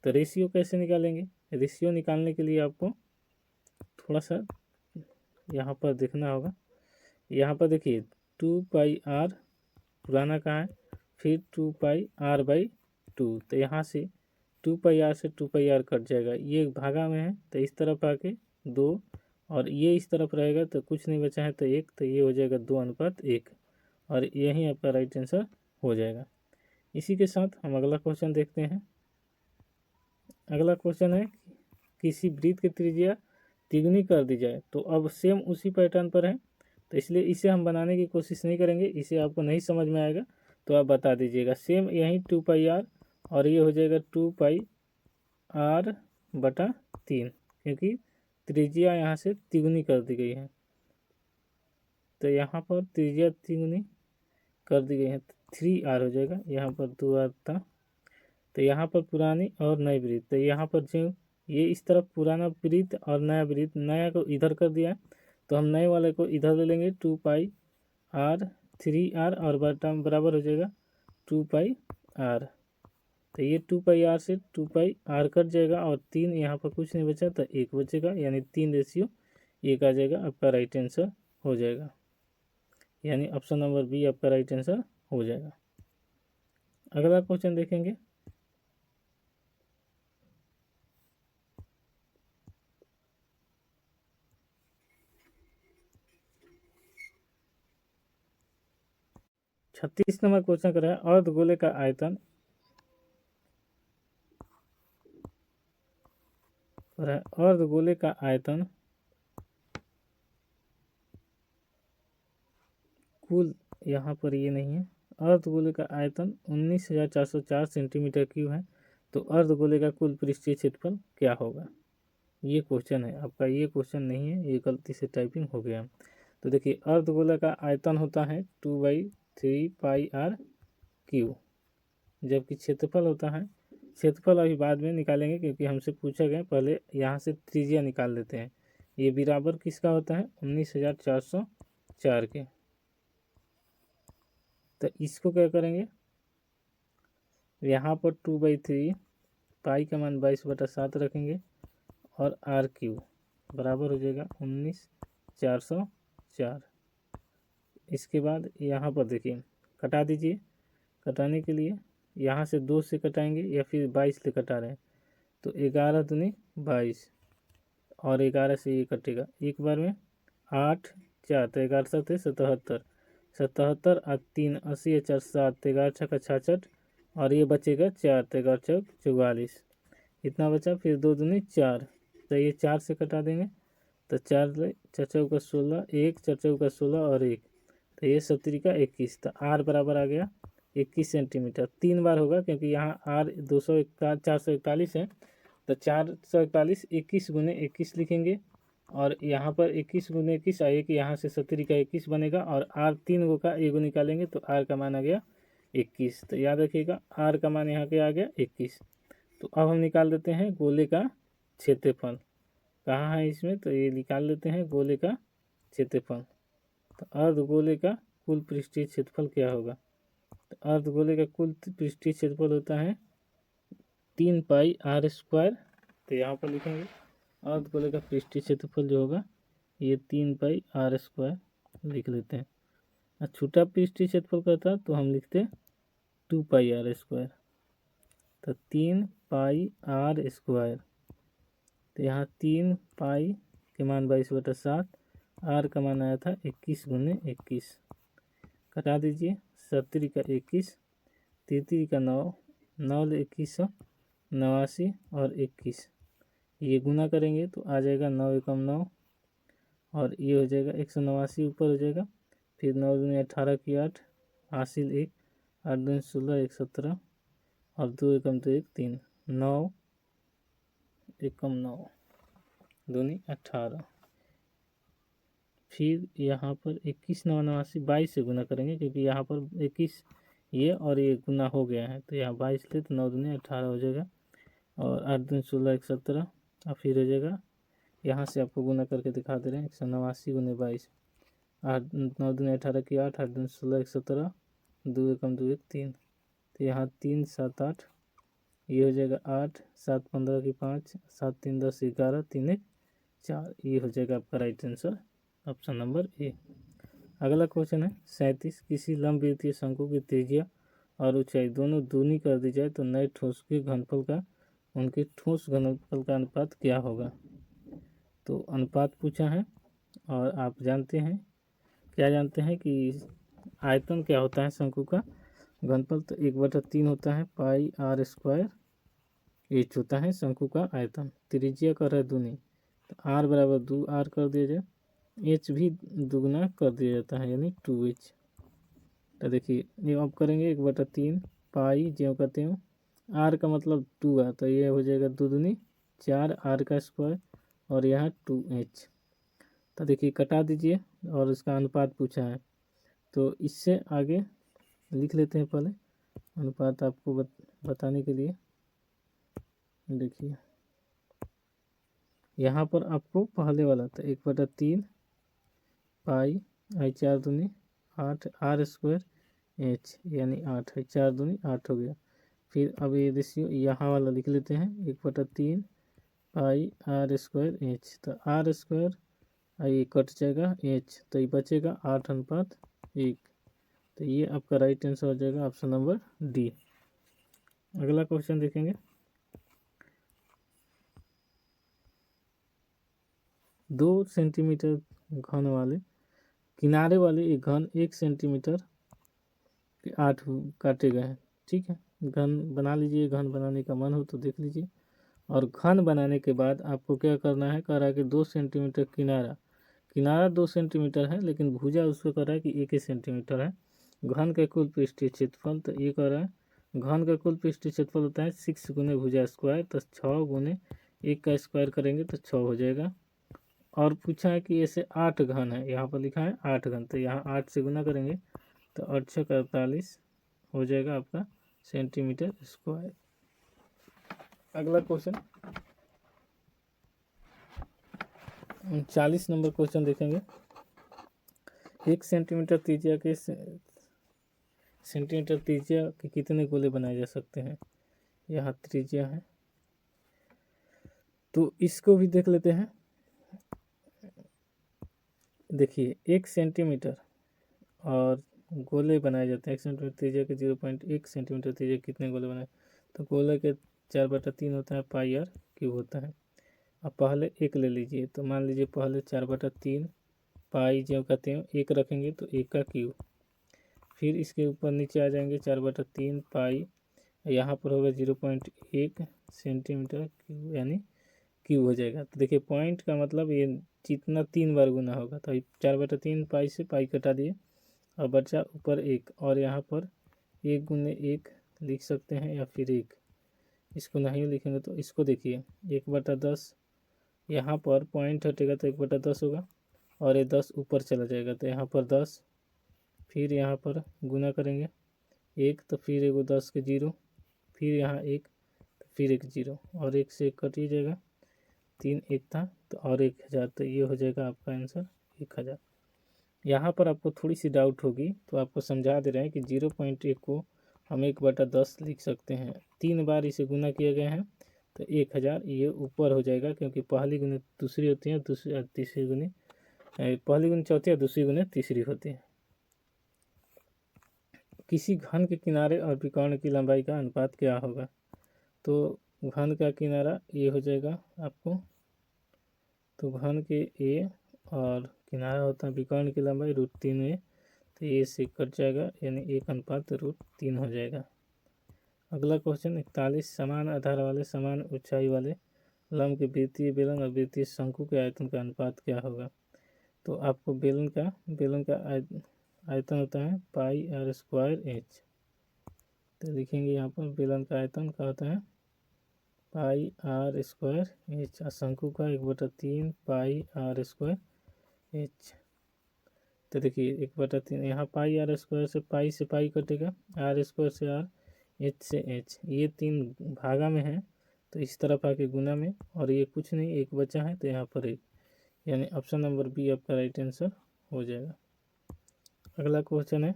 Speaker 1: तो रेशियो कैसे निकालेंगे, रेशियो निकालने के लिए आपको थोड़ा सा यहाँ पर देखना होगा। यहाँ पर देखिए 2πr पुराना का है, फिर 2πr/2, तो यहाँ से 2πr से 2πr कट जाएगा, ये भागा में है तो इस तरफ आके 2 और ये इस तरफ रहेगा तो कुछ नहीं बचा है तो 1, तो ये हो जाएगा 2:1 और यही आपका राइट आंसर हो जाएगा। इसी के साथ हम अगला क्वेश्चन देखते हैं। अगला क्वेश्चन है किसी वृत्त की त्रिज्या तिगुनी कर दी जाए, तो अब सेम उसी पैटर्न पर है तो इसलिए इसे हम बनाने की कोशिश नहीं करेंगे, इसे आपको नहीं समझ में आएगा तो आप बता दीजिएगा। सेम यही 2πr और ये हो जाएगा 2πr/3 क्योंकि त्रिज्या यहाँ से तिगुनी कर दी गई है, तो यहाँ पर त्रिज्या तिगुनी कर दी गई है तो 3r हो जाएगा। यहाँ पर 2r था तो यहाँ पर पुरानी और नई वृत्त, तो यहाँ पर जो ये इस तरफ पुराना वृत्त और नया वृत्त, नया को इधर कर दिया है तो हम नए वाले को इधर ले लेंगे 2πr 3r और बराबर हो जाएगा 2πr। तो ये 2πr से 2πr कट जाएगा और 3 यहाँ पर कुछ नहीं बचा तो 1 बचेगा, यानी 3:1 आ जाएगा, आपका राइट आंसर हो जाएगा, यानी ऑप्शन नंबर बी आपका राइट आंसर हो जाएगा। अगला क्वेश्चन देखेंगे। छत्तीस नंबर क्वेश्चन कर रहा है अर्धगोले का आयतन अर्धगोले का आयतन कुल, यहाँ पर ये नहीं है, अर्धगोले का आयतन 19,404 सेंटीमीटर क्यूब है, तो अर्धगोले का कुल पृष्ठीय क्षेत्रफल क्या होगा, ये क्वेश्चन है आपका। ये क्वेश्चन नहीं है, ये गलती से टाइपिंग हो गया। तो देखिए अर्धगोले का आयतन होता है 2/3πr3, जबकि क्षेत्रफल होता है, क्षेत्रफल अभी बाद में निकालेंगे क्योंकि हमसे पूछा गया, पहले यहाँ से त्रिज्या निकाल लेते हैं। ये बराबर किसका होता है 19,404 के, तो इसको क्या करेंगे, यहाँ पर 2/3 पाई का मान 22/7 रखेंगे और r³ बराबर हो जाएगा 19,404। इसके बाद यहाँ पर देखिए कटा दीजिए, कटाने के लिए यहाँ से 2 से कटाएंगे या फिर 22 से कटा रहे हैं तो 11 दूनी 22 और 11 से ये कटेगा एक बार में, 8 4 तो 11 7 77 77 और 3 80 4 7 11 6 66 और ये बचेगा 4 तो 11 चौक 44, इतना बचा। फिर 2 दूनी 4 तो ये 4 से कटा देंगे तो 4 चौका 16, 1 4 चौका 16 और 1 तो ये 70 का 21, तो r बराबर आ गया 21 सेंटीमीटर। 3 बार होगा क्योंकि यहाँ r 441 है तो 441 21 गुने 21 लिखेंगे और यहाँ पर 21 गुने 21 आए कि यहाँ से 70 का 21 बनेगा और r 3 गो का एगो निकालेंगे तो r का मान आ गया 21, तो याद रखिएगा r का मान यहाँ के आ गया 21। तो अब हम निकाल देते हैं गोले का क्षेत्रफल, कहाँ है इसमें, तो ये निकाल लेते हैं गोले का क्षेत्रफल। तो अर्धगोले का कुल पृष्ठीय क्षेत्रफल क्या होगा, तो अर्धगोले का कुल पृष्ठीय क्षेत्रफल होता है 3πr², तो यहाँ पर लिखेंगे अर्धगोले का पृष्ठीय क्षेत्रफल जो होगा ये 3πr² लिख लेते हैं। और छोटा पृष्ठीय क्षेत्रफल का था तो हम लिखते 2πr², तो 3πr², तो यहाँ 3 पाई के मान 22/7, r का मान आया था 21 गुने 21, कटा दीजिए 70 का 21, 33 का 9, 9 21 89 और 21, ये गुना करेंगे तो आ जाएगा 9 एकम 9 और ये हो जाएगा 189 ऊपर हो जाएगा। फिर 9 दूनी 18 की 8 हासिल 1, 8 दूनी 16 1 17 और 2 एकम 2 1 3, 9 एकम 9 दूनी 18। फिर यहाँ पर 21 9 89 22 से गुना करेंगे क्योंकि यहाँ पर 21 ये और ये गुना हो गया है तो यहाँ 22 ले तो 9 दूनी 18 हो जाएगा और 8 दूनी 16 1 17 और फिर हो जाएगा, यहाँ से आपको गुना करके दिखा दे रहे हैं 189 गुने 22, 8 9 दूनी 18 की 8, 8 दूनी 16 1 17, 2 एकम 2 1 3, तो यहाँ 3 7 8, ये हो जाएगा 8 7 15 की 5, 7 3 10 11, 3 1 4, ये हो जाएगा आपका right answer option number A. अगला क्वेश्चन है 37, किसी लंबवृत्तीय शंकु की त्रिज्या और ऊंचाई दोनों दूनी कर दी जाए तो नए ठोस के घनफल का उनके ठोस घनफल का अनुपात क्या होगा। तो अनुपात पूछा है और आप जानते हैं, क्या जानते हैं कि आयतन क्या होता है शंकु का घनफल, तो 1/3 होता है पाई आर स्क्वायर एच होता है शंकु का आयतन। त्रिज्या कर है दूनी, तो आर बराबर 2r कर दिया जाए, एच भी दुगना कर दिया जाता है यानी 2h। तो देखिए ये अब करेंगे 1/3 पाई ज्यों का त्यों, आर का मतलब 2r, तो ये हो जाएगा 2 दूनी 4 r का स्क्वायर और यहाँ 2h। तो देखिए कटा दीजिए और उसका अनुपात पूछा है, तो इससे आगे लिख लेते हैं पहले अनुपात आपको बताने के लिए। देखिए यहाँ पर आपको पहले वाला था 1/3 पाई आई 4 दूनी 8 r स्क्वायर एच यानी 8 है, 4 दूनी 8 हो गया। फिर अब ये देखिए यहाँ वाला लिख लेते हैं 1/3 पाई आर स्क्वायर एच, तो आर स्क्वायर ये कट जाएगा एच, तो ये बचेगा 8:1। तो ये आपका राइट आंसर हो जाएगा ऑप्शन नंबर डी। अगला क्वेश्चन देखेंगे। 2 सेंटीमीटर घन वाले किनारे वाले एक घन 1 सेंटीमीटर के 8 काटे गए हैं। ठीक है, घन बना लीजिए, घन बनाने का मन हो तो देख लीजिए। और घन बनाने के बाद आपको क्या करना है, कह रहा है कि 2 सेंटीमीटर किनारा 2 सेंटीमीटर है, लेकिन भुजा उसको कह रहा है कि 1 सेंटीमीटर है। घन का कुल पृष्ठीय क्षेत्रफल, तो ये कह रहा है घन का कुल पृष्ठीय क्षेत्रफल होता है 6 गुने भुजा स्क्वायर, तो 6 गुने 1 का स्क्वायर करेंगे तो 6 हो जाएगा। और पूछा है कि ऐसे 8 घन है, यहाँ पर लिखा है 8 घन, तो यहाँ 8 से गुना करेंगे तो 8 × 48 हो जाएगा आपका सेंटीमीटर स्क्वायर। अगला क्वेश्चन 40 नंबर क्वेश्चन देखेंगे। 1 सेंटीमीटर त्रिज्या के कितने गोले बनाए जा सकते हैं। यहाँ त्रिज्या है, तो इसको भी देख लेते हैं। देखिए 1 सेंटीमीटर और गोले बनाए जाते हैं। 1 सेंटीमीटर त्रिज्या के 0.1 सेंटीमीटर त्रिज्या कितने गोले बनाए, तो गोले के 4/3 होता है पाई आर क्यूब होता है। अब पहले 1 ले लीजिए, तो मान लीजिए पहले 4/3 पाई ज्यों का त्यों 1 रखेंगे तो 1 का क्यूब, फिर इसके ऊपर नीचे आ जाएंगे 4/3 पाई, यहाँ पर होगा 0.1 सेंटीमीटर क्यूब यानी क्यूब हो जाएगा। तो देखिए पॉइंट का मतलब ये जितना 3 बार गुना होगा, तो 4/3 पाई से पाई कटा दिए और बचा ऊपर 1, और यहाँ पर 1 गुने 1 लिख सकते हैं या फिर 1, इसको नहीं लिखेंगे तो इसको देखिए 1/10, यहाँ पर पॉइंट हटेगा तो 1/10 होगा और ये 10 ऊपर चला जाएगा, तो यहाँ पर 10, फिर यहाँ पर गुना करेंगे 1, तो फिर एगो 10 के 0, फिर यहाँ 1, तो फिर 1 0 और 1 से 1 कट ही जाएगा, 3 1 था तो और 1000, तो ये हो जाएगा आपका आंसर 1000। यहाँ पर आपको थोड़ी सी डाउट होगी तो आपको समझा दे रहे हैं कि 0.1 को हम 1/10 लिख सकते हैं, 3 बार इसे गुना किए गए हैं तो 1000 ये ऊपर हो जाएगा, क्योंकि पहली गुने दूसरी होती है, तीसरी गुने पहली गुने चौथी और दूसरी गुने तीसरी होती है। किसी घन के किनारे और विकर्ण की लंबाई का अनुपात क्या होगा, तो घन का किनारा ये हो जाएगा आपको, तो घन के ए और किनारा होता है विकर्ण की लंबाई √3 में, तो ये से कट जाएगा यानी 1:√3 हो जाएगा। अगला क्वेश्चन 41 समान आधार वाले समान ऊंचाई वाले लंब के वृत्तीय बेलन और वृत्तीय शंकु के आयतन का अनुपात क्या होगा। तो आपको बेलन का आयतन होता है पाई आर स्क्वायर एच, तो लिखेंगे यहाँ पर बेलन का आयतन क्या होता है पाई आर स्क्वायर एच, और शंकु का 1/3 पाई आर स्क्वायर एच। तो देखिए 1/3 यहाँ पाई आर स्क्वायर से पाई कटेगा, आर स्क्वायर से आर, एच से एच, ये 3 भागा में है तो इस तरफ आके गुना में, और ये कुछ नहीं 1 बचा है तो यहाँ पर 1, यानी ऑप्शन नंबर बी आपका राइट आंसर हो जाएगा। अगला क्वेश्चन है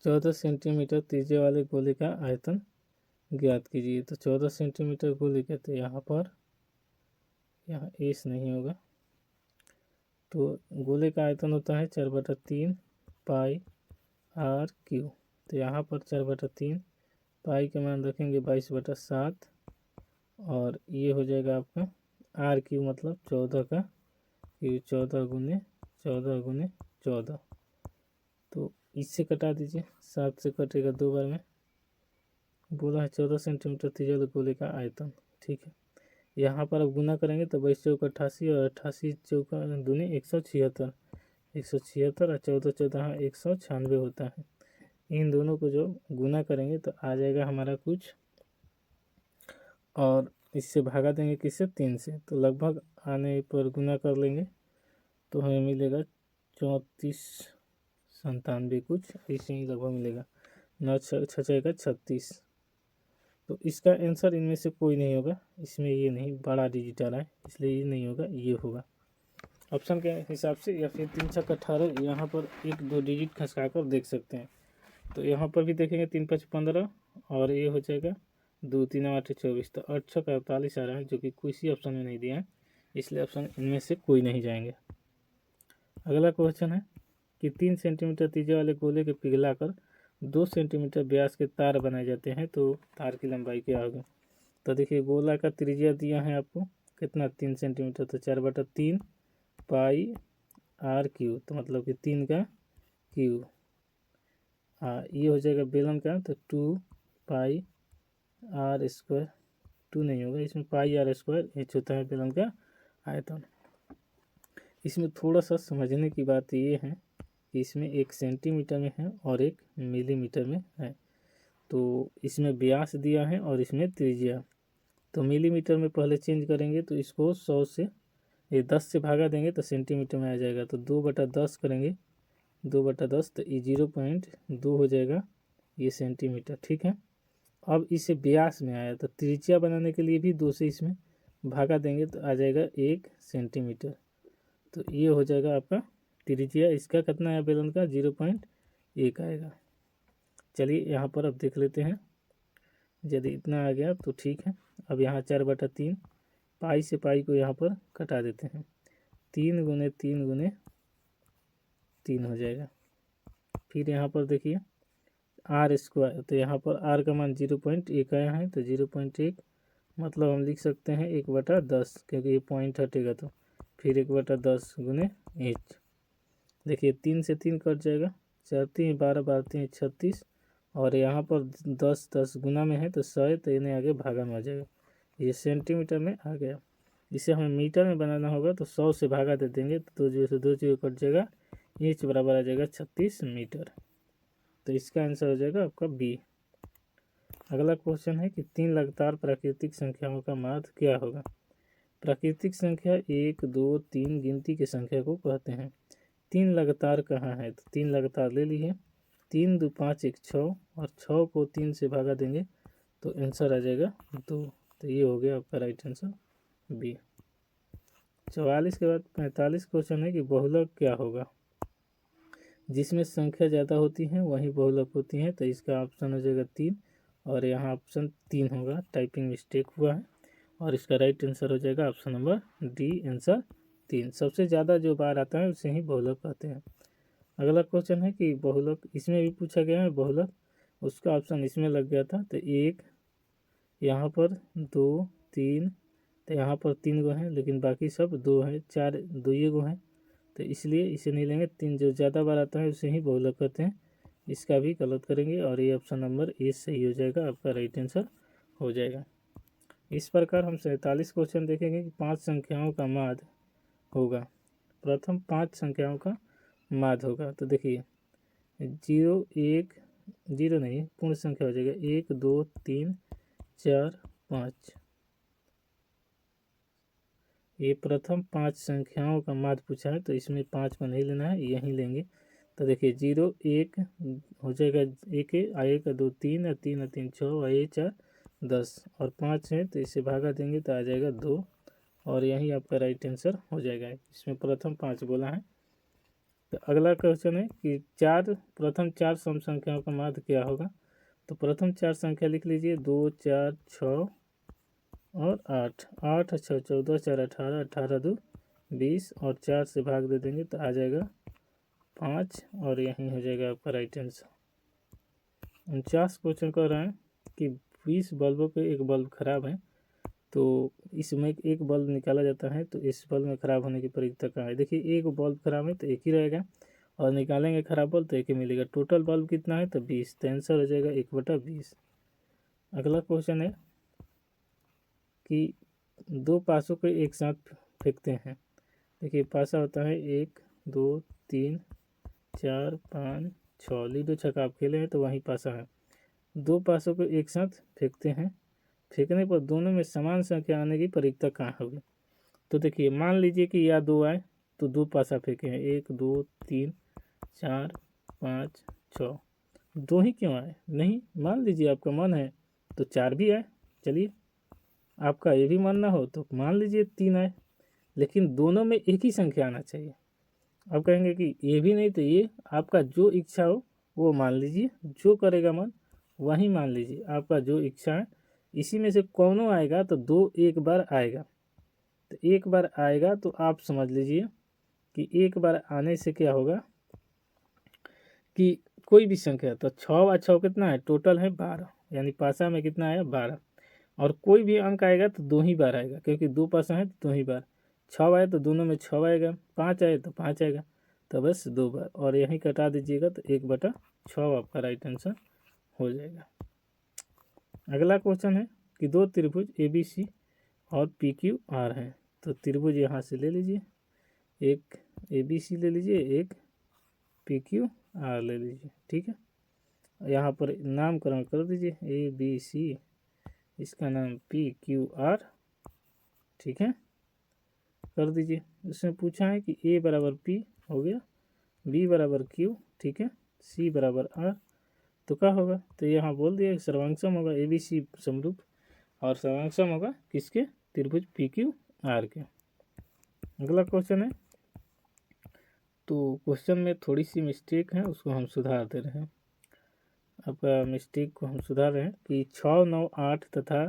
Speaker 1: 14 सेंटीमीटर त्रिज्या वाले गोले का आयतन ज्ञात कीजिए। तो 14 सेंटीमीटर गोले का, तो यहाँ एस नहीं होगा, तो गोले का आयतन होता है 4/3 पाई आर क्यू, तो यहाँ पर 4/3 पाई का मान रखेंगे 22/7 और ये हो जाएगा आपका आर क्यू मतलब 14 का क्यू, 14 × 14 तो इससे कटा दीजिए, 7 से कटेगा 2 बार में। बोला है 14 सेंटीमीटर त्रिज्या वाले गोले का आयतन। ठीक है, यहाँ पर अब गुना करेंगे तो 22 चौक 88 और 88 चौका दूनी 176, 176 और 14 14 196 होता है। इन दोनों को जो गुना करेंगे तो आ जाएगा हमारा कुछ, और इससे भागा देंगे किससे, 3 से, तो लगभग आने पर गुना कर लेंगे तो हमें मिलेगा 3497 कुछ ऐसे ही लगभग मिलेगा। 9 6 का 36। तो इसका आंसर इनमें से कोई नहीं होगा, इसमें ये नहीं, बड़ा डिजिट आ रहा है इसलिए ये नहीं होगा, ये होगा ऑप्शन के हिसाब से। या फिर 3 6 18, यहाँ पर 1 2 डिजिट खसका कर देख सकते हैं। तो यहाँ पर भी देखेंगे 3 5 15 और ये हो जाएगा 2 3 8 24, तो 8 6 48 आ रहा है, जो कि किसी ऑप्शन में नहीं दिया है, इसलिए ऑप्शन इनमें से कोई नहीं जाएंगे। अगला क्वेश्चन है कि 3 सेंटीमीटर त्रिज्या वाले गोले के पिघलाकर 2 सेंटीमीटर व्यास के तार बनाए जाते हैं, तो तार की लंबाई क्या होगी। तो देखिए गोला का त्रिज्या दिया है आपको कितना, 3 सेंटीमीटर, तो 4/3 पाई आर क्यू, तो मतलब कि 3 का क्यू। ये हो जाएगा बेलन का, तो 2 पाई आर स्क्वायर, 2 नहीं होगा इसमें, पाई आर स्क्वायर एच होता है बेलन का आयतन। इसमें थोड़ा सा समझने की बात ये है कि इसमें 1 सेंटीमीटर में है और 1 मिलीमीटर में है। तो इसमें व्यास दिया है और इसमें त्रिज्या, तो मिलीमीटर में पहले चेंज करेंगे तो इसको 100 से, ये 10 से भागा देंगे तो सेंटीमीटर में आ जाएगा, तो 2/10 करेंगे, 2/10 तो ये 0.2 हो जाएगा ये सेंटीमीटर। ठीक है, अब इसे व्यास में आया तो त्रिज्या बनाने के लिए भी 2 से इसमें भागा देंगे तो आ जाएगा 1 सेंटीमीटर। तो ये हो जाएगा आपका त्रिज्या, इसका कितना है बेलन का, 0.1 आएगा। चलिए यहाँ पर अब देख लेते हैं, यदि इतना आ गया तो ठीक है। अब यहाँ 4/3 पाई से पाई को यहाँ पर कटा देते हैं, 3 × 3 × 3 हो जाएगा। फिर यहाँ पर देखिए आर स्क्वायर, तो यहाँ पर आर का मान 0.1 आया है, तो 0.1 मतलब हम लिख सकते हैं 1/10, क्योंकि ये पॉइंट हटेगा, तो फिर 1/10 × एच। देखिए 3 से 3 कट जाएगा, 4 3 12 12 3 36, और यहाँ पर 10 10 गुना में है तो 100, तो इन्हें आगे भागा में आ जाएगा, ये सेंटीमीटर में आ गया। इसे हमें मीटर में बनाना होगा तो 100 से भागा दे देंगे तो 2 से 2 जीरो कट जाएगा, इंच बराबर आ जाएगा 36 मीटर। तो इसका आंसर हो जाएगा आपका बी। अगला क्वेश्चन है कि 3 लगातार प्राकृतिक संख्याओं का माध्य क्या होगा। प्राकृतिक संख्या 1 2 3 गिनती की संख्या को कहते हैं। 3 लगातार कहाँ है, तो 3 लगातार ले लीजिए, 3 2 5 1 6, और 6 को 3 से भागा देंगे तो आंसर आ जाएगा 2। तो ये हो गया आपका राइट आंसर बी। 44 के बाद 45 क्वेश्चन है कि बहुलक क्या होगा। जिसमें संख्या ज़्यादा होती है वही बहुलक होती है, तो इसका ऑप्शन हो जाएगा 3, और यहाँ ऑप्शन 3 होगा, टाइपिंग मिस्टेक हुआ है, और इसका राइट आंसर हो जाएगा ऑप्शन नंबर डी, आंसर 3। सबसे ज़्यादा जो बार आता है उसे ही बहुलक कहते हैं। अगला क्वेश्चन है कि बहुलक, इसमें भी पूछा गया है बहुलक, उसका ऑप्शन इसमें लग गया था, तो 1 यहाँ पर 2 3, तो यहाँ पर 3 गो हैं लेकिन बाकी सब 2 है, 4 2 गो हैं, तो इसलिए इसे नहीं लेंगे। 3 जो ज़्यादा बार आता है उसे ही बहुलक कहते हैं, इसका भी गलत करेंगे, और ये ऑप्शन नंबर ए सही हो जाएगा, आपका राइट आंसर हो जाएगा। इस प्रकार हम 47 क्वेश्चन देखेंगे कि 5 संख्याओं का माध्य होगा। प्रथम 5 संख्याओं का माध्य होगा, तो देखिए 0 1 0 नहीं, पूर्ण संख्या हो जाएगा, 1 2 3 4 5, ये प्रथम 5 संख्याओं का माध्य पूछा है, तो इसमें 5 को नहीं लेना है, यहीं लेंगे। तो देखिए 0 1 हो जाएगा, 1 1 2 3 3 3 6 1 4 10, और 5 है तो इसे भागा देंगे तो आ जाएगा 2, और यही आपका राइट आंसर हो जाएगा। इसमें प्रथम 5 बोला है। तो अगला क्वेश्चन है कि प्रथम 4 सम संख्याओं का माध्य क्या होगा। तो प्रथम 4 संख्या लिख लीजिए, 2 4 6 और 8, 8 6 14 4 18, 18 2 20, और 4 से भाग दे देंगे तो आ जाएगा 5, और यहीं हो जाएगा आपका राइट आंसर। 49 क्वेश्चन कह रहे हैं कि 20 बल्बों पे एक बल्ब खराब है, तो इसमें एक बल्ब निकाला जाता है, तो इस बल्ब में ख़राब होने की परिकता कहाँ है। देखिए एक बल्ब खराब है तो एक ही रहेगा, और निकालेंगे खराब बल्ब तो एक ही मिलेगा। टोटल बल्ब कितना है तो 20, तो आंसर हो जाएगा 1/20। अगला क्वेश्चन है कि दो पासों को एक साथ फेंकते हैं। देखिए पासा होता है 1 2 3 4 5 6। लीडो छक्का आप खेले हैं तो वहीं पासा है। दो पासों को एक साथ फेंकते हैं, फेंकने पर दोनों में समान संख्या आने की परिकता कहाँ होगी। तो देखिए मान लीजिए कि या दो आए तो दो पासा फेंके हैं, 1 2 3 4 5 6। दो ही क्यों आए, नहीं मान लीजिए आपका मन है तो 4 भी आए। चलिए आपका ये भी मानना हो तो मान लीजिए 3 आए, लेकिन दोनों में एक ही संख्या आना चाहिए। अब कहेंगे कि ये भी नहीं तो ये, आपका जो इच्छा हो वो मान लीजिए, जो करेगा मन वही मान लीजिए। आपका जो इच्छा है इसी में से कौनों आएगा तो दो एक बार आएगा, तो एक बार आएगा तो आप समझ लीजिए कि एक बार आने से क्या होगा कि कोई भी संख्या, तो 6 कितना है टोटल है 12, यानी पासा में कितना आया 12। और कोई भी अंक आएगा तो दो ही बार आएगा, क्योंकि दो पासा है तो दो ही बार। 6 आए तो दोनों में 6 आएगा, 5 आए तो 5 आएगा, तो बस 2 बार। और यहीं कटा दीजिएगा तो 1/6 आपका राइट आंसर हो जाएगा। अगला क्वेश्चन है कि दो त्रिभुज ABC और PQR हैं। तो त्रिभुज यहाँ से ले लीजिए, एक ABC ले लीजिए, एक PQR ले लीजिए, ठीक है। यहाँ पर नामकरण कर दीजिए ABC, इसका नाम PQR, ठीक है, कर दीजिए। इसमें पूछा है कि A बराबर P हो गया, B बराबर Q, ठीक है, C बराबर R, तो क्या होगा, तो यहाँ बोल दिया सर्वांगसम होगा ABC समरूप, और सर्वांगसम होगा किसके, त्रिभुज PQR के। अगला क्वेश्चन है, तो क्वेश्चन में थोड़ी सी मिस्टेक है, उसको हम सुधार दे रहे हैं। आपका मिस्टेक को हम सुधार रहे हैं कि 6 9 8 तथा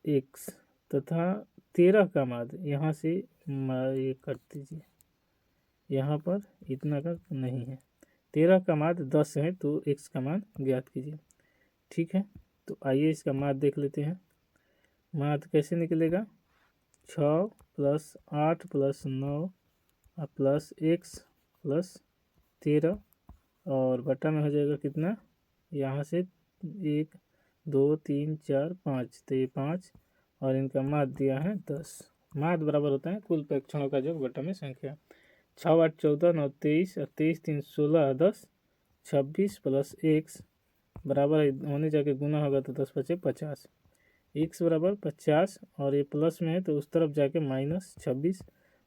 Speaker 1: x तथा 13 का मान यहाँ से ये कर दीजिए, यहाँ पर इतना का नहीं है। 13 का मान 10 है तो x का मान ज्ञात कीजिए, ठीक है। तो आइए इसका मान देख लेते हैं। मान कैसे निकलेगा, 6 + 8 + 9 प्लस x प्लस 13, और बटा में हो जाएगा कितना, यहाँ से 1 2 3 4 5, तो ये 5, और इनका माद दिया है 10। माद बराबर होता है कुल प्रेक्षणों का योग बटा में संख्या। 6 8 14 9 23, और 23 3 16 10 26 प्लस x बराबर होने जाके गुना होगा तो 10 × 5 = 50। x बराबर 50, और ये प्लस में है तो उस तरफ जाके -26,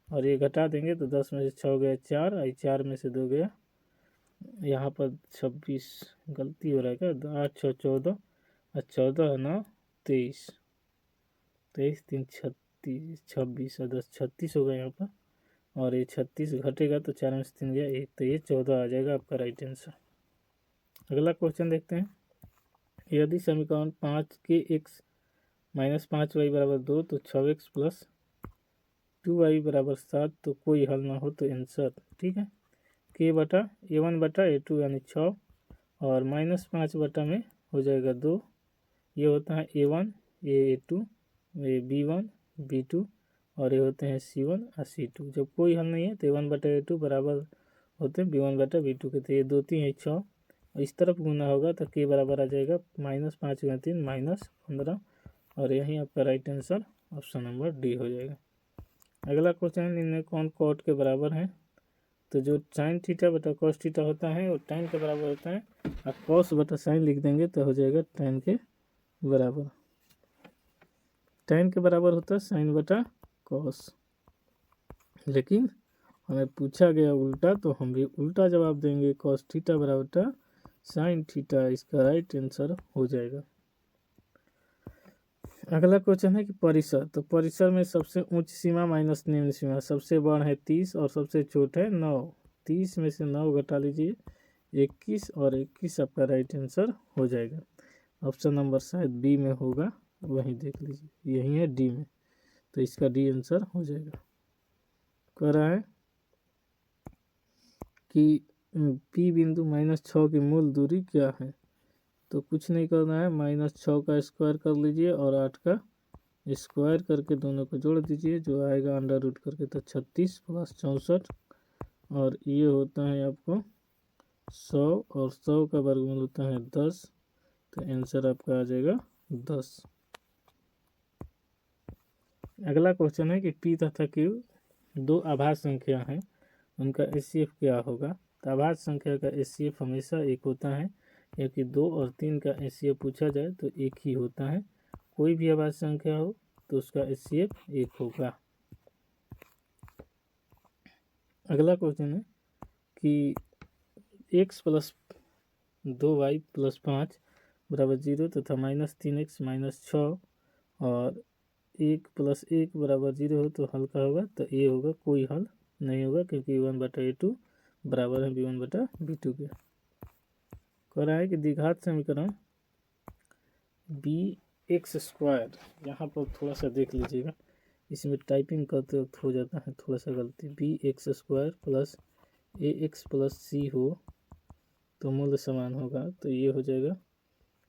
Speaker 1: और ये घटा देंगे तो 10 में से 6 गया 4, और 4 में से 2 गया, यहाँ पर 26 गलती हो रहा है क्या, 8 6 14, और 14 9 23, 23 3 36, 26 और 10 36 होगा यहाँ पर, और ये 36 घटेगा तो 4 में से 3 गया 1, तो ये 14 आ जाएगा आपका राइट आंसर। अगला क्वेश्चन देखते हैं। यदि समीकरण 5 के x - 5y = 2 तो 6x + 2y = 7, तो कोई हल ना हो तो आंसर, ठीक है। k/a1/a2 यानी 6, और -5 बटा में हो जाएगा 2, ये होता है a1 a2 ये b1 b2, और ये होते हैं c1 और c2। जब कोई हल नहीं है तो a1/a2 बराबर होते हैं b1/b2 के, तो ये 2 3 है 6, इस तरफ गुना होगा तो k बराबर आ जाएगा -5 × 3 -15, और यहीं आपका right answer option number D हो जाएगा। अगला क्वेश्चन है, निम्न कौन कॉट के बराबर है। तो जो sin थीटा बटा cos थीटा होता है वो tan के बराबर होता है, और cos बटा sin लिख देंगे तो हो जाएगा tan के बराबर। tan के बराबर होता है sin बटा cos, लेकिन हमें पूछा गया उल्टा तो हम भी उल्टा जवाब देंगे, cos थीटा बराबर sin थीटा, इसका राइट आंसर हो जाएगा। अगला क्वेश्चन है कि परिसर, तो परिसर में सबसे उच्च सीमा माइनस निम्न सीमा, सबसे बड़ा है 30 और सबसे छोटा है 9। 30 में से 9 घटा लीजिए 21, और 21 आपका राइट आंसर हो जाएगा। ऑप्शन नंबर शायद बी में होगा, वहीं देख लीजिए, यही है डी में, तो इसका डी आंसर हो जाएगा। कह रहा है कि पी बिंदु -6 की मूल दूरी क्या है। तो कुछ नहीं करना है, -6 का स्क्वायर कर लीजिए और 8 का स्क्वायर करके दोनों को जोड़ दीजिए, जो आएगा अंडर रूट करके तो 36 प्लस 64, और ये होता है आपको 100, और 100 का वर्गमूल होता है 10, तो आंसर आपका आ जाएगा 10। अगला क्वेश्चन है कि पी तथा क्यू दो आभाज्य संख्या हैं, उनका एचसीएफ क्या होगा। तो आभाज्य संख्या का एचसीएफ हमेशा एक होता है, क्योंकि 2 और 3 का एचसीएफ पूछा जाए तो एक ही होता है। कोई भी आभाज्य संख्या हो तो उसका एचसीएफ एक होगा। अगला क्वेश्चन है कि x प्लस 2y प्लस 5 बराबर 0 तथा माइनस 3x माइनस 6 और 1 प्लस 1 बराबर 0 हो तो हल का होगा। तो ये होगा, कोई हल नहीं होगा, क्योंकि a1/a2 बराबर है b1/b2 के। कह रहा है कि द्विघात समीकरण bx², यहाँ पर थोड़ा सा देख लीजिएगा, इसमें टाइपिंग करते वक्त हो जाता है थोड़ा सा गलती। bx² plus ax plus c हो तो मूल्य समान होगा, तो ये हो जाएगा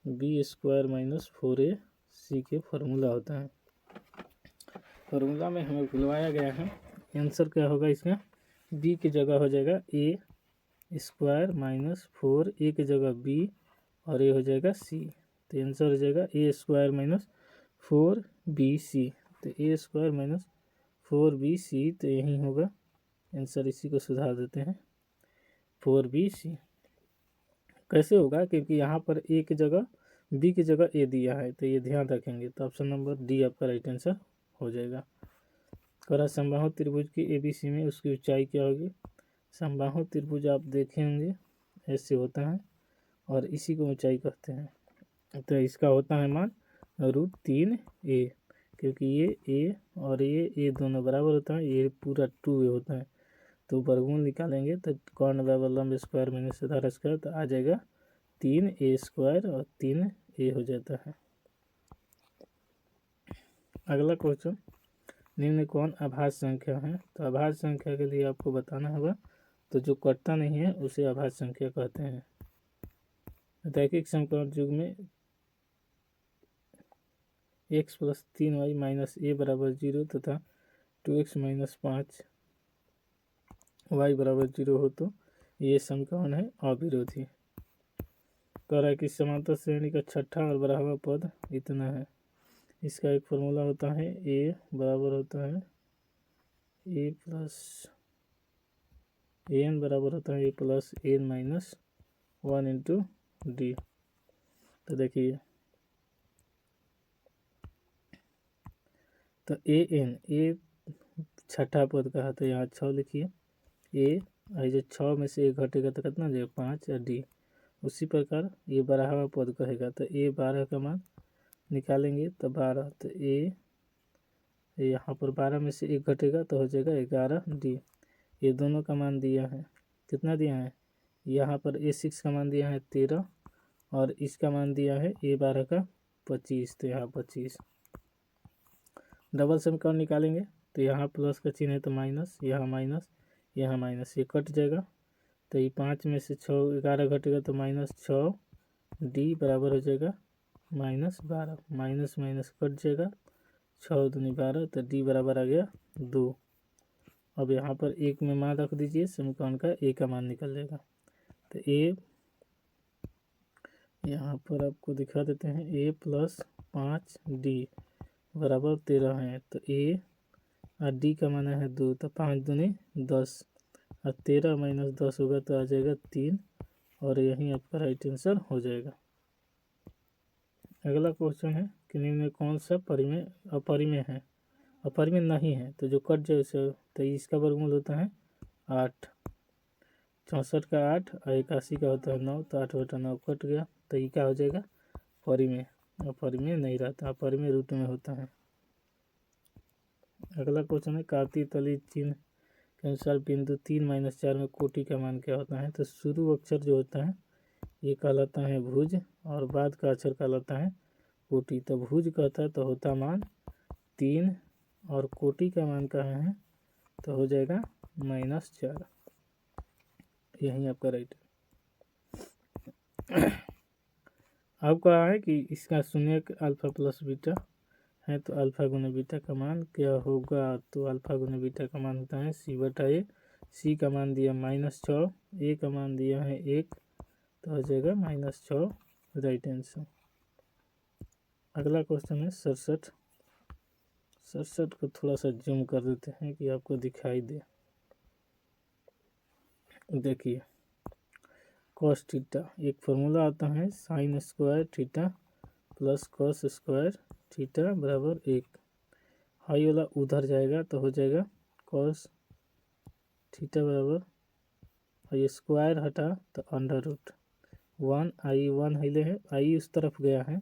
Speaker 1: b² माइनस 4ac के फॉर्मूला होता है। फॉर्मूला में हमें भुलवाया गया है, आंसर क्या होगा इसका, b की जगह हो जाएगा a² माइनस 4, a की जगह b और ये हो जाएगा c, तो आंसर हो जाएगा a² माइनस 4bc। तो a² माइनस 4bc, तो यही होगा आंसर, इसी को सुधार देते हैं 4bc। कैसे होगा, क्योंकि यहाँ पर a की जगह b की जगह a दिया है, तो ये ध्यान रखेंगे, तो ऑप्शन नंबर डी आपका राइट आंसर हो जाएगा। करा समबाहु त्रिभुज की ABC में उसकी ऊंचाई क्या होगी। समबाहु त्रिभुज आप देखे होंगे ऐसे होता है, और इसी को ऊंचाई कहते हैं। तो इसका होता है मान √3a, क्योंकि ये a और ये दोनों बराबर होता है, ये पूरा 2a होता है। तो वर्गमूल निकालेंगे तो कर्ण बराबर लंब स्क्वायर माइनस आधार स्क्वायर, तो आ जाएगा 3a² और 3a हो जाता है। अगला क्वेश्चन, निम्न कौन अभाज्य संख्या है। तो अभाज्य संख्या के लिए आपको बताना होगा, तो जो कटता नहीं है उसे अभाज्य संख्या कहते हैं। रैखिक समीकरण युग में x plus 3y minus a बराबर 0 तथा 2x माइनस 5y बराबर 0 हो तो ये समीकरण है अविरोधी। कह रहा है कि समांतर श्रेणी का छठा और बड़ा हुआ पद इतना है। इसका एक फॉर्मूला होता है, a बराबर होता है a प्लस an बराबर होता है a plus n minus 1 into D. तो देखिए, तो a छठा पद का है, तो यहाँ 6 लिखिए, a जो 6 में से 1 घटेगा तो कितना जाएगा 5 और d। उसी प्रकार ये 12वां पद कहेगा, तो a 12 का मान निकालेंगे तो 12, तो a यहाँ पर 12 में से 1 घटेगा तो हो जाएगा 11d। ये दोनों का मान दिया है, कितना दिया है, यहाँ पर a6 का मान दिया है 13 और इसका मान दिया है a12 का 25, तो यहाँ 25। डबल समीकरण निकालेंगे तो यहाँ प्लस का चिन्ह है तो माइनस, यहाँ माइनस, यहाँ माइनस, ये कट जाएगा। तो ये 5 में से 11 घटेगा तो माइनस 6d बराबर हो जाएगा -12। माइनस माइनस कट जाएगा, 6 दूनी 12, तो d बराबर आ गया 2। अब यहाँ पर 1 में मान रख दीजिए, समीकरण का a का मान निकल जाएगा। तो a यहाँ पर आपको दिखा देते हैं, a प्लस 5d बराबर 13 है, तो a और d का मान है 2, तो 5 दूनी 10 और 13 माइनस 10 होगा तो आ जाएगा 3, और यही आपका राइट आंसर हो जाएगा। अगला क्वेश्चन है कि निम्न में कौन सा परिमेय अपरिमेय है, अपरिमेय नहीं है, तो जो कट जाए उसे, तो इसका वर्गमूल होता है 8, 64 का 8 और 81 का होता है 9, तो 8/9 कट गया, तो ये क्या हो जाएगा परिमेय। अपरिमेय नहीं रहता, अपरिमेय रूप में होता है। अगला क्वेश्चन है कार्तीय तली चिन्ह के अनुसार बिंदु 3-4 में कोटि का मान क्या होता है। तो शुरू अक्षर जो होता है ये कहलाता है भुज और बाद का अक्षर कहलाता है कोटि। तो भुज कहता है तो होता मान 3 और कोटि का मान कहाँ है तो हो जाएगा -4। यही आपका राइट है। अब कहा है कि इसका शून्य अल्फा प्लस बीटा है तो अल्फा गुना बीटा का मान क्या होगा? तो अल्फा गुना बीटा का मान होता है c/a। c का मान दिया -6, a का मान दिया है 1, तो हो जाएगा -6 राइट आंसर। अगला क्वेश्चन है 67। 67 को थोड़ा सा जूम कर देते हैं कि आपको दिखाई दे। देखिए कॉस थीटा, एक फॉर्मूला आता है sign square theta plus cos square theta बराबर 1। हाई वाला उधर जाएगा तो हो जाएगा कॉस थीटा बराबर, और ये स्क्वायर हटा तो √1, आई 1 हिले है, आई उस तरफ गया है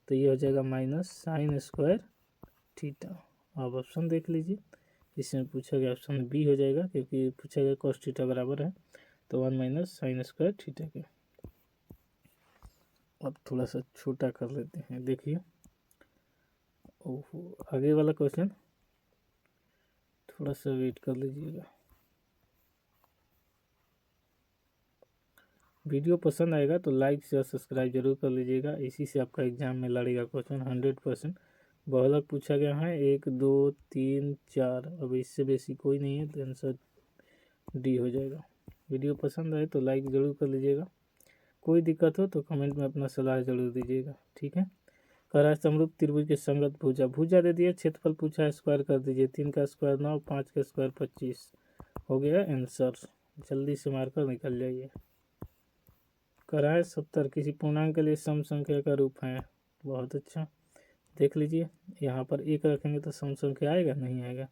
Speaker 1: तो ये हो जाएगा माइनस साइन स्क्वायर थीटा। आप ऑप्शन देख लीजिए, इसमें पूछा गया ऑप्शन बी हो जाएगा, क्योंकि पूछा गया कॉस थीटा बराबर है तो 1 माइनस साइन स्क्वायर थीटा के। अब थोड़ा सा छोटा कर लेते हैं। देखिए ओहो, आगे वाला क्वेश्चन थोड़ा सा वेट कर लीजिएगा। वीडियो पसंद आएगा तो लाइक शेयर सब्सक्राइब जरूर कर लीजिएगा, इसी से आपका एग्जाम में लड़ेगा क्वेश्चन 100%। बहुलक पूछा गया है 1 2 3 4, अब इससे बेसी कोई नहीं है तो आंसर डी हो जाएगा। वीडियो पसंद आए तो लाइक ज़रूर कर लीजिएगा, कोई दिक्कत हो तो कमेंट में अपना सलाह जरूर दीजिएगा, ठीक है। कह रहा है समरूप त्रिभुज के संगत भुजा, भुजा दे दिए, क्षेत्रफल पूछा है स्क्वायर कर दीजिए। 3 का स्क्वायर 9, 5 का स्क्वायर 25, हो गया आंसर। जल्दी से मारकर निकल जाइए। कह रहा है 70 किसी पूर्णांक के लिए सम संख्या का रूप है। बहुत अच्छा, देख लीजिए यहाँ पर 1 रखेंगे तो सम संख्या आएगा? नहीं आएगा।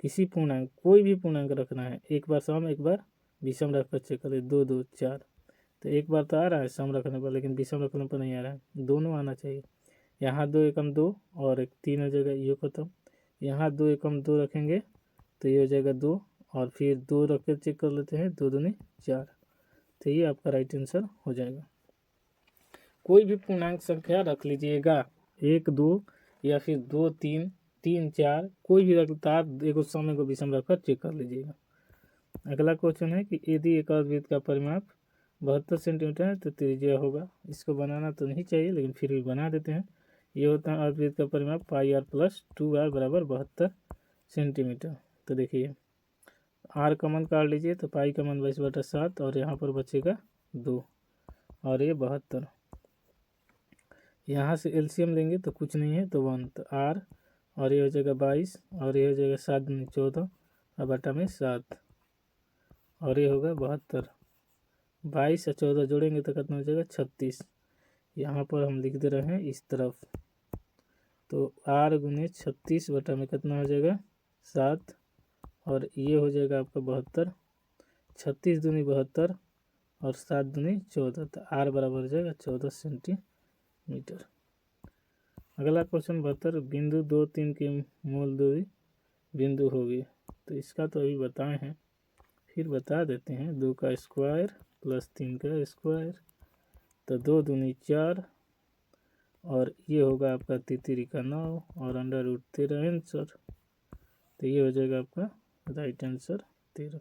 Speaker 1: किसी पूर्णांक, कोई भी पूर्णांक रखना है, एक बार सम एक बार विषम रख कर चेक करें। 2 2 4, तो एक बार तो आ रहा है सम रखने पर, लेकिन विषम रखने पर नहीं आ रहा है, दोनों आना चाहिए। यहाँ 2 एकम 2 और एक 3 हो जाएगा, ये खत्म। यहाँ 2 एकम 2 रखेंगे तो ये हो जाएगा 2, और फिर 2 रख कर चेक कर लेते हैं, 2 दूनी 4, तो ये आपका राइट आंसर हो जाएगा। कोई भी पूर्णांक संख्या रख लीजिएगा, 1 2 या फिर 2 3 3 4, कोई भी रखता है, आप एक समय को विषम रखकर चेक कर लीजिएगा। अगला क्वेश्चन है कि यदि एक अर्धवृत्त का परिमाप 72 सेंटीमीटर है तो त्रिज्या होगा। इसको बनाना तो नहीं चाहिए लेकिन फिर भी बना देते हैं। ये होता है अर्धवृत्त का परिमाप πr + 2r बराबर 72 सेंटीमीटर। तो देखिए r का मान काट लीजिए तो पाई का मान 22/7, और यहाँ पर बचेगा 2 और ये 72। यहाँ से एलसीएम लेंगे तो कुछ नहीं है तो 1, तो r और ये हो जाएगा 22, और ये हो जाएगा 7 दूनी 14 और बटा में 7, और ये होगा 72। 22 और 14 जोड़ेंगे तो कितना हो जाएगा? 36। यहाँ पर हम लिख दे रहे हैं इस तरफ, तो r गुने 36 बटा में कितना हो जाएगा? 7, और ये हो जाएगा आपका 72। 36 दूनी 72 और 7 दूनी 14, तो r बराबर हो जाएगा 14 सेंटीमीटर। अगला क्वेश्चन 72, बिंदु 2 3 की मूल दूरी बिंदु होगी। तो इसका तो अभी बताए हैं, फिर बता देते हैं। 2 का स्क्वायर प्लस 3 का स्क्वायर, तो 2 दूनी 4, और ये होगा आपका 3 का 9 और √13 आंसर। तो ये हो जाएगा आपका राइट आंसर 13।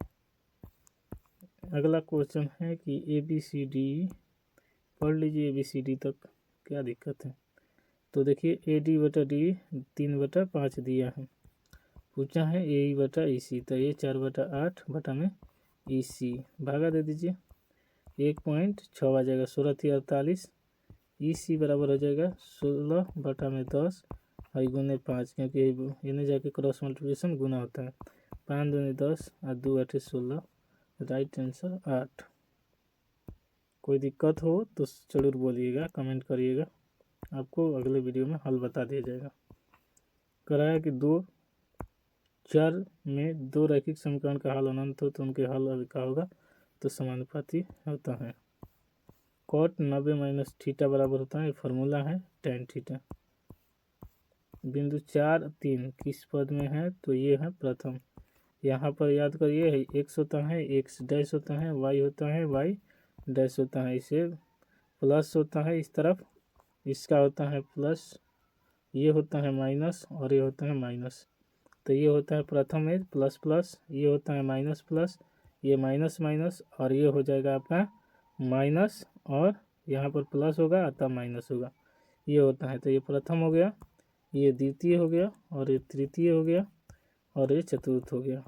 Speaker 1: अगला क्वेश्चन है कि ABCD पढ़ लीजिए, ABCD तक, क्या दिक्कत है। तो देखिए AD/D 3/5 दिया है, पूछा है AE/EC, तो ये 4/8 बटा में EC, भागा दे दीजिए, 1.6 आ जाएगा, 16 × 48, EC बराबर हो जाएगा 16 बटा में 10 और गुने 5, क्योंकि इन्हें जाके क्रॉस मल्टीप्लिकेशन गुना होता है। 5 दूनी 10 और 2 8 16, राइट आंसर 8। कोई दिक्कत हो तो जरूर बोलिएगा, कमेंट करिएगा, आपको अगले वीडियो में हल बता दिया जाएगा। कराया कि 2 चर में 2 रैखिक समीकरण का हल अनंत हो तो उनके हल क्या होगा? तो समानुपाती होता है। cot 90 - थीटा बराबर होता है, फार्मूला है tan थीटा। बिंदु 4 3 किस पद में है? तो ये है प्रथम। यहाँ पर याद करिए x होता है, x डैश होता है, y होता है, y डैश होता है, इसे प्लस होता है इस तरफ, इसका होता है प्लस, ये होता है माइनस और ये होता है माइनस। तो ये होता है प्रथम में प्लस प्लस, ये होता है माइनस प्लस, ये माइनस माइनस, और ये हो जाएगा आपका माइनस, और यहाँ पर प्लस होगा अतः माइनस होगा, ये होता है। तो ये प्रथम हो गया, ये द्वितीय हो गया और ये तृतीय हो गया और ये चतुर्थ हो गया।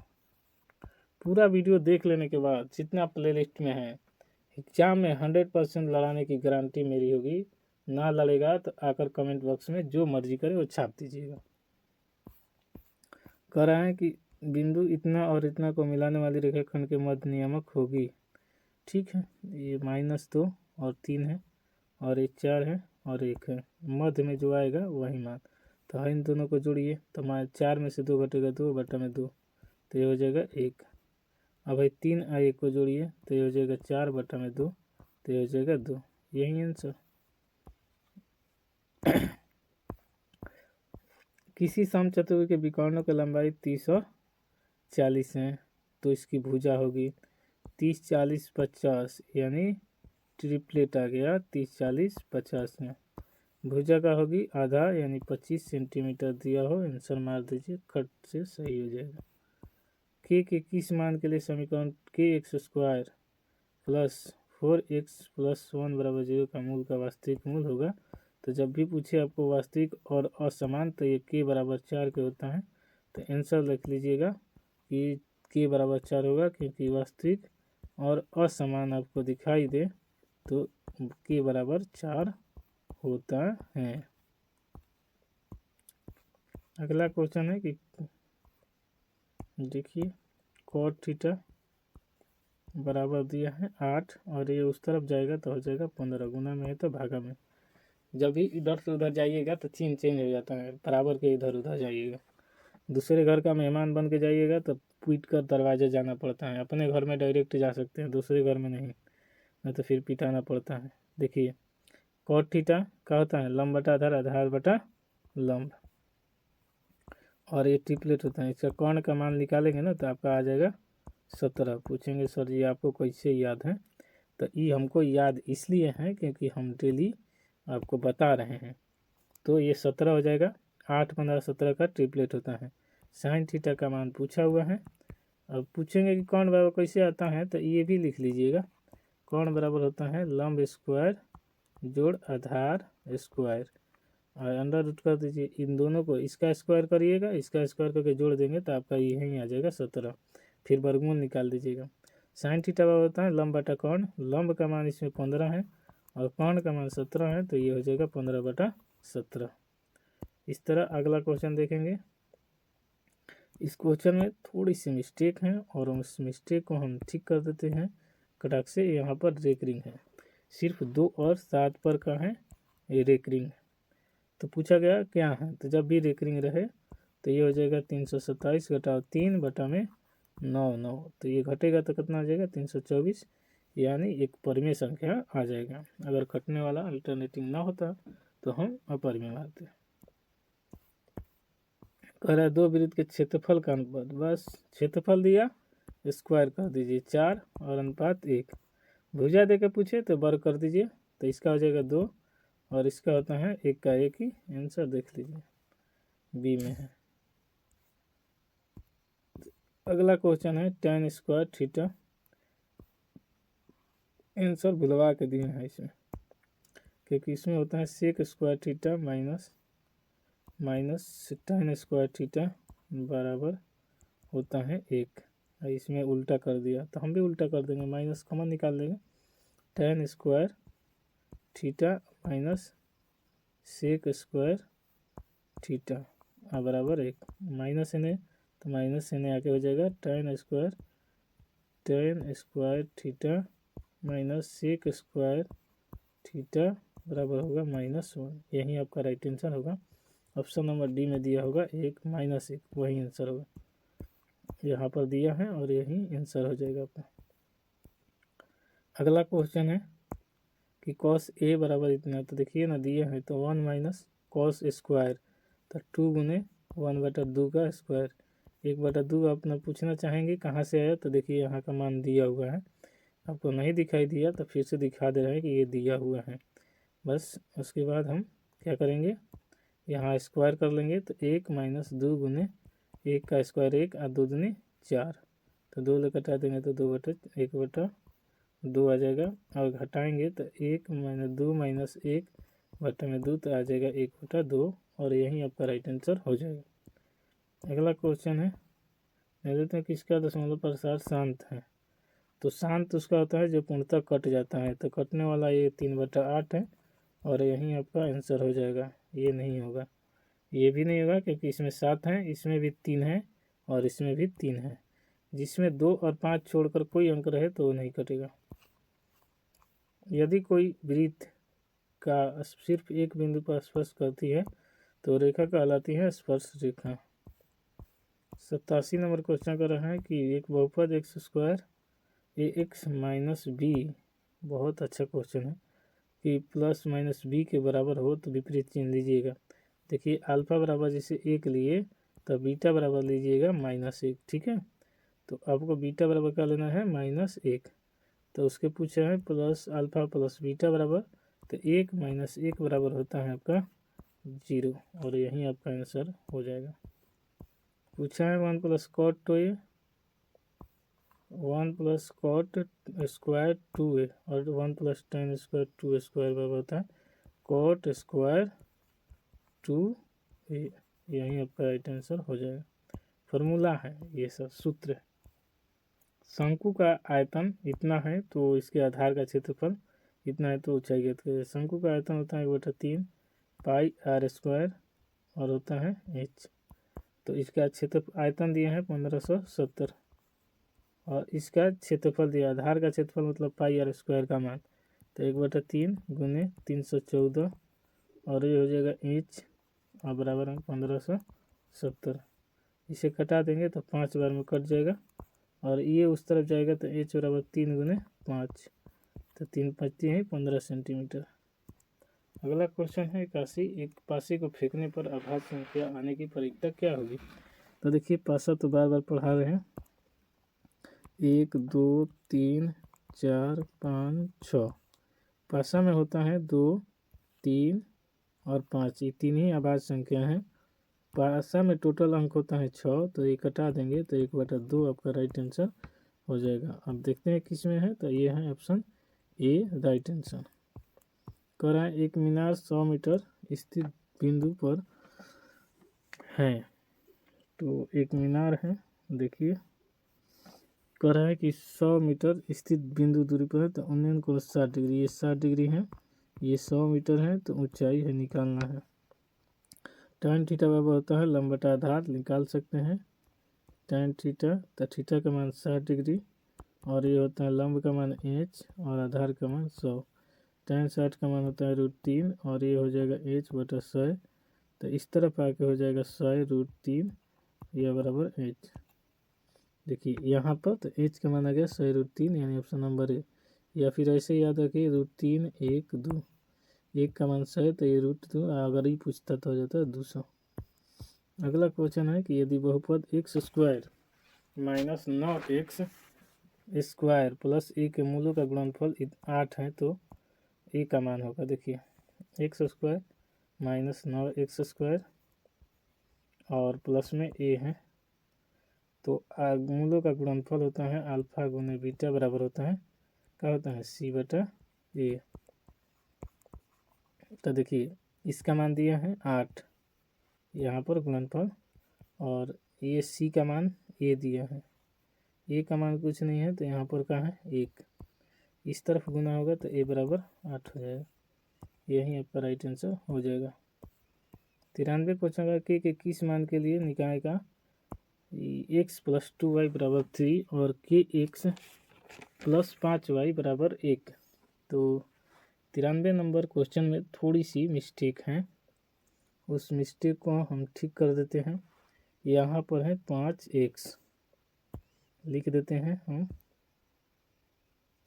Speaker 1: पूरा वीडियो देख लेने के बाद जितना प्लेलिस्ट में है, एग्जाम में 100% लड़ाने की गारंटी मेरी होगी। ना लड़ेगा तो आकर कमेंट बॉक्स में जो मर्जी करे वो छाप दीजिएगा। कह रहा है कि बिंदु इतना और इतना को मिलाने वाली रेखाखंड के मध्य नियामक होगी। ठीक है, ये -2 और 3 है और ये 4 है और 1 है। मध्य में जो आएगा वही मान। तो इन दोनों को जोड़िए तो 4 में से 2 घटेगा 2 बटा में 2, तो ये हो जाएगा 1। अब भाई 3 और 1 को जोड़िए तो ये हो जाएगा 4 बटा में 2, तो ये हो जाएगा 2। यही आंसर। किसी समचतुर्भुज के विकर्णों की लंबाई 30 और 40 है, तो इसकी भुजा होगी 30, 40, 50, यानी ट्रिपलेट आ गया। 30, 40, 50 में भुजा का होगी आधा, यानी 25 सेंटीमीटर दिया हो। आंसर मार दीजिए, खट से सही हो जाएगा। के किस मान के लिए समीकरण kx² प्लस 4x प्लस 1 बराबर 0 का मूल का वास्तविक मूल होगा? तो जब भी पूछे आपको वास्तविक और असमान, तो ये k बराबर 4 के होता है। तो आंसर लिख लीजिएगा कि k बराबर 4 होगा, क्योंकि वास्तविक और असमान आपको दिखाई दे तो k बराबर 4 होता है। अगला क्वेश्चन है कि देखिए cot थीटा बराबर दिया है 8 और ये उस तरफ जाएगा तो हो जाएगा 15, गुना में है तो भागा में। जब भी इधर से उधर जाइएगा तो चिन्ह चेंज हो जाता है, बराबर के इधर उधर जाइएगा। दूसरे घर का मेहमान बन के जाइएगा तो पीट कर दरवाजे जाना पड़ता है। अपने घर में डायरेक्ट जा सकते हैं, दूसरे घर में नहीं तो फिर पिटाना पड़ता है। देखिए cot थीटा क्या होता है? लंब बटा आधार, आधार बटा लंब, और ये ट्रिपलेट होता है। इसका कौन का मान निकालेंगे ना तो आपका आ जाएगा 17। पूछेंगे सर जी आपको कैसे याद है? तो ये हमको याद इसलिए है क्योंकि हम डेली आपको बता रहे हैं। तो ये 17 हो जाएगा। 8, 15, 17 का ट्रिपलेट होता है। साइन थीटा का मान पूछा हुआ है। अब पूछेंगे कि कौन बराबर कैसे आता है, तो ये भी लिख लीजिएगा। कौन बराबर होता है? लंब स्क्वायर जोड़ आधार स्क्वायर, और अंडर रूट कर दीजिए इन दोनों को। इसका स्क्वायर करिएगा, इसका स्क्वायर करके जोड़ देंगे तो आपका यही आ जाएगा 17। फिर वर्गमूल निकाल दीजिएगा। साइन थीटा बराबर होता है लंब बटा कौन। लंब का मान इसमें 15 है और कौन का मान 17 है, तो ये हो जाएगा 15 बटा 17। इस तरह अगला क्वेश्चन देखेंगे। इस क्वेश्चन में थोड़ी सी मिस्टेक है और उस मिस्टेक को हम ठीक कर देते हैं कटाक से। यहाँ पर रेकरिंग है, सिर्फ 2 और 7 पर का है ये रेकरिंग। तो पूछा गया क्या है, तो जब भी रेकरिंग रहे तो ये हो जाएगा 327 घटाओ 3 बटा में 9, तो ये घटेगा तो कितना आ जाएगा? 324, यानी एक परिमेय संख्या आ जाएगा। अगर कटने वाला अल्टरनेटिव ना होता तो हम अपरिमेय मानते। कह रहा है 2 वृत्त के क्षेत्रफल का अनुपात, बस क्षेत्रफल दिया स्क्वायर कर दीजिए 4 और अनुपात 1। भुजा दे के पूछे तो वर्ग कर दीजिए, तो इसका हो जाएगा 2 और इसका होता है 1 का 1 ही। आंसर देख लीजिए बी में है। अगला क्वेश्चन है tan स्क्वायर थीटा। आंसर भुलवा के दिए हैं इसमें, क्योंकि इसमें होता है sec square theta minus tan square theta बराबर होता है 1। इसमें उल्टा कर दिया तो हम भी उल्टा कर देंगे, माइनस कॉमन निकाल देंगे। tan square theta minus sec square theta बराबर 1। माइनस एन तो माइनस एन आके हो जाएगा tan square theta minus sec square theta बराबर होगा -1। यही आपका राइट आंसर होगा। ऑप्शन नंबर डी में दिया होगा 1 -1, वही आंसर होगा। यहाँ पर दिया है और यही आंसर हो जाएगा आपका। अगला क्वेश्चन है कि cos a बराबर इतना, तो देखिए ना दिए हैं तो 1 माइनस कॉस स्क्वायर, तो 2 गुने 1/2 का स्क्वायर। 1/2 अपना पूछना चाहेंगे कहाँ से आया, तो देखिए यहाँ का मान दिया हुआ है। आपको नहीं दिखाई दिया तो फिर से दिखा दे रहा है कि ये दिया हुआ है। बस उसके बाद हम क्या करेंगे, यहाँ स्क्वायर कर लेंगे तो 1 माइनस 2 गुने 1 का स्क्वायर 1 और 2 दूनी 4, तो 2 ले घटा देंगे तो 2/1/2 आ जाएगा। और घटाएंगे तो 1 माइनस 2 माइनस 1 बटा में 2, तो आ जाएगा 1/2 और यही आपका राइट आंसर हो जाएगा। अगला क्वेश्चन है, दे देते हैं किसका दशमलव प्रसार शांत है। तो शांत उसका होता है जो पूर्णतः कट जाता है, तो कटने वाला ये 3/8 है और यही आपका आंसर हो जाएगा। ये नहीं होगा, ये भी नहीं होगा क्योंकि इसमें 7 है, इसमें भी 3 है और इसमें भी 3 है। जिसमें 2 और 5 छोड़कर कोई अंक रहे तो वो नहीं कटेगा। यदि कोई वृत्त का सिर्फ एक बिंदु पर स्पर्श करती है तो रेखा कहलाती है स्पर्श रेखा। 87 नंबर क्वेश्चन कर रहा है कि एक बहुपद एक्स स्क्वायर ए एक्स माइनस बी, बहुत अच्छा क्वेश्चन है, कि प्लस माइनस बी के बराबर हो तो विपरीत चिन्ह लीजिएगा। देखिए अल्फा बराबर जैसे 1 लिए तो बीटा बराबर लीजिएगा -1, ठीक है। तो आपको बीटा बराबर क्या लेना है, -1। तो उसके पूछा है प्लस अल्फा प्लस बीटा बराबर, तो 1 - 1 बराबर होता है आपका 0 और यही आपका आंसर हो जाएगा। पूछा है 1 + cot 2a, 1 + cot square 2a और 1 + tan स्क्वायर 2a स्क्वायर बराबर होता है cot स्क्वायर 2a। यही आपका राइट आंसर हो जाएगा। फॉर्मूला है ये सब सूत्र है। शंकु का आयतन इतना है तो इसके आधार का क्षेत्रफल इतना है तो ऊंचाई ज्ञात करें। शंकु का आयतन होता है 1/3 πr² और होता है h। तो इसका क्षेत्र आयतन दिया है 1570 और इसका क्षेत्रफल दिया, आधार का क्षेत्रफल मतलब πr² का मान, तो 1/3 × 314 और ये हो जाएगा h और बराबर में 1570। इसे कटा देंगे तो 5 बार में कट जाएगा और ये उस तरफ जाएगा तो h बराबर 3 × 5, तो 3 × 5 है 15 सेंटीमीटर। अगला क्वेश्चन है 81, एक पासे को फेंकने पर आघात संख्या आने की परीक्षा क्या होगी। तो देखिए पासा तो बार बार पढ़ा रहे हैं, 1 2 3 4 5 6। पासा में होता है 2 3 और 5, ये 3 ही आभाज्य संख्या हैं। पासा में टोटल अंक होता है 6, तो ये कटा देंगे तो 1/2 आपका राइट आंसर हो जाएगा। अब देखते हैं किस में है, तो ये है ऑप्शन ए राइट आंसर। कह रहा है एक मीनार 100 मीटर स्थित बिंदु पर है। तो एक मीनार है, देखिए कह रहा है कि 100 मीटर स्थित बिंदु दूरी पर है, तो उन्नयन कोण 60 डिग्री, ये 60 डिग्री है, ये 100 मीटर है, तो ऊंचाई है निकालना है। tan थीटा बराबर होता है लंब बटा आधार, निकाल सकते हैं tan थीटा, तो थीटा का मान 60 डिग्री और ये होता है लंब का मान h और आधार का मान 100। tan 60 का मान होता है √3 और ये हो जाएगा h/100, तो इस तरफ आके हो जाएगा 100√3 यह बराबर h। देखिए यहाँ पर तो h का मान आ गया 100√3 यानी ऑप्शन नंबर ए, या फिर ऐसे याद रखिए √3 1 2, 1 का मान 100 तो ये √2, अगर ही पूछता तो हो जाता है 200। अगला क्वेश्चन है कि यदि बहुपद x² - 9x² + a के मूलों का गुणनफल 8 है तो a का मान होगा। देखिए x² - 9x² और प्लस में a है, तो मूलों का गुणनफल होता है अल्फा × बीटा बराबर होता है क्या होता है c/a। तो देखिए इसका मान दिया है 8 यहाँ पर गुणनफल, और ये c का मान a दिया है, a का मान कुछ नहीं है तो यहाँ पर क्या है 1, इस तरफ गुना होगा तो a बराबर 8 हो जाएगा। यही आपका राइट आंसर हो जाएगा। 93 क्वेश्चन का के किस मान के लिए निकाय का x + 2y = 3 और kx + 5y = 1। तो 93 नंबर क्वेश्चन में थोड़ी सी मिस्टेक है, उस मिस्टेक को हम ठीक कर देते हैं। यहाँ पर है 5x, लिख देते हैं हम,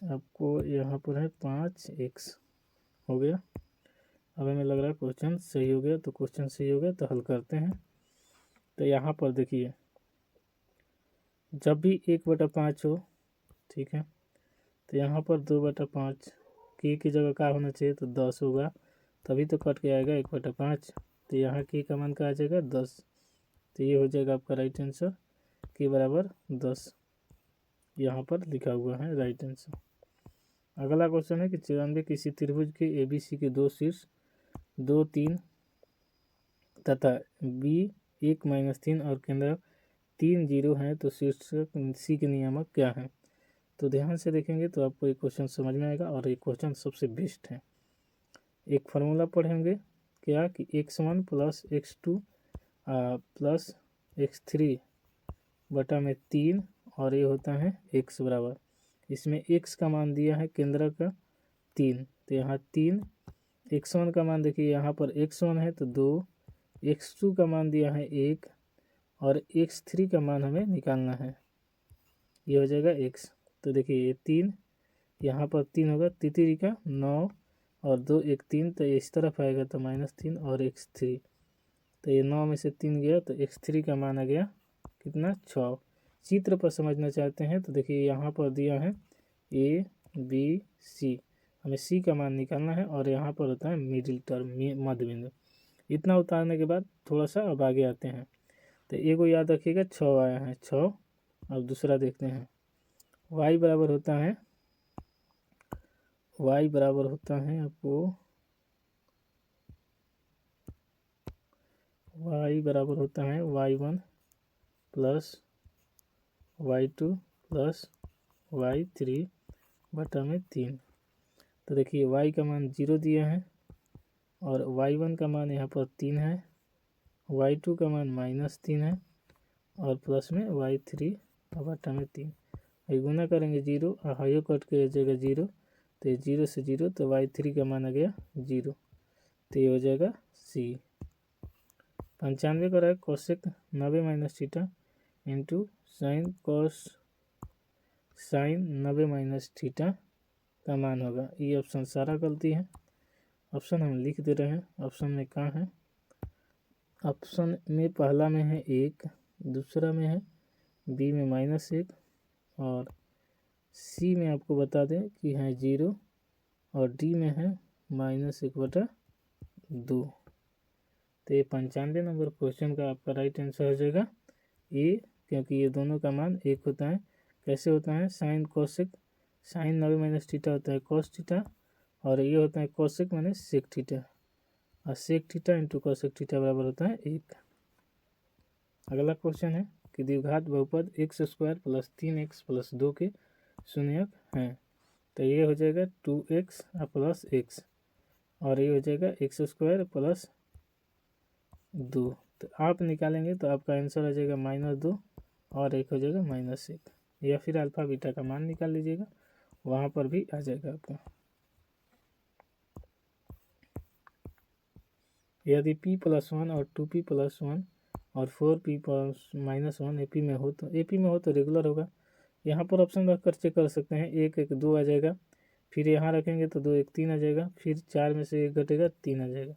Speaker 1: आपको यहाँ पर है 5x हो गया। अब हमें लग रहा है क्वेश्चन सही हो गया, तो क्वेश्चन सही हो गया तो हल करते हैं। तो यहाँ पर देखिए जब भी 1/5 हो, ठीक है, तो यहाँ पर 2/5 की जगह क्या होना चाहिए तो 10 होगा, तभी तो कट के आएगा 1/5, तो यहाँ के का मान क्या आ जाएगा 10, तो ये हो जाएगा आपका राइट आंसर के बराबर 10, यहाँ पर लिखा हुआ है राइट आंसर। अगला क्वेश्चन है कि 94 किसी त्रिभुज के ABC के 2 शीर्ष 2 3 तथा बी 1-3 और केंद्रक 3 जीरो हैं तो शीर्षक सी के नियामक क्या हैं। तो ध्यान से देखेंगे तो आपको एक क्वेश्चन समझ में आएगा और एक क्वेश्चन सबसे बेस्ट है। एक फार्मूला पढ़ेंगे क्या कि x1 plus x2 plus x3 बटा में 3 और ये होता है x बराबर, इसमें x का मान दिया है केंद्र का 3, तो यहाँ 3, x1 का मान देखिए यहाँ पर x1 है तो 2, x2 का मान दिया है 1 और x3 का मान हमें निकालना है, ये हो जाएगा x। तो देखिए ये 3 यहाँ पर 3 होगा, तितरी का 9 और 2 1 3, तो इस तरफ आएगा तो -3 और x3, तो ये 9 में से 3 गया तो x3 का मान आ गया कितना 6। चित्र पर समझना चाहते हैं तो देखिए यहाँ पर दिया है a b c, हमें c का मान निकालना है और यहाँ पर होता है मिडिल टर्म मध्य बिंदु। इतना उतारने के बाद थोड़ा सा अब आगे आते हैं तो ए को याद रखिएगा 6 आया है 6। अब दूसरा देखते हैं y बराबर होता है आपको y बराबर होता है y1 plus y2 plus y3 बटा में 3। तो देखिए y का मान 0 दिया है और y1 का मान यहाँ पर 3 है, y2 का मान -3 है और प्लस में y3 बटा में 3। ये गुना करेंगे 0 और हाइयो कट के जगह 0, तो 0 से 0 तो y3 का मान आ गया 0, तो ये हो जाएगा c। 95 का cosec 90 minus theta into sine 90 minus theta का मान होगा। ये ऑप्शन सारा गलती है, ऑप्शन हम लिख दे रहे हैं। ऑप्शन में कहाँ है, ऑप्शन में पहला में है 1, दूसरा में है बी में -1 और सी में आपको बता दें कि है 0 और डी में है -1/2। तो ये 95 नंबर क्वेश्चन का आपका राइट आंसर हो जाएगा ए, क्योंकि ये दोनों का मान 1 होता है। कैसे होता है, साइन 90 माइनस थीटा होता है कॉस थीटा और ये होता है कोसेक माने सेक थीटा और sec theta into cosec theta बराबर होता है 1। अगला क्वेश्चन है कि द्विघात बहुपद x² प्लस 3x प्लस 2 के शून्यक हैं। तो ये हो जाएगा 2x प्लस x और ये हो जाएगा x² प्लस 2। तो आप निकालेंगे तो आपका आंसर आ जाएगा -2 और एक हो जाएगा -1, या फिर अल्फा बीटा का मान निकाल लीजिएगा, वहाँ पर भी आ जाएगा आपका। यदि p+1 और 2p+1 और 4p−1 AP में हो तो रेगुलर होगा। यहाँ पर ऑप्शन रख कर चेक कर सकते हैं, 1 1 2 आ जाएगा, फिर यहाँ रखेंगे तो 2 1 3 आ जाएगा, फिर 4 में से 1 घटेगा 3 आ जाएगा।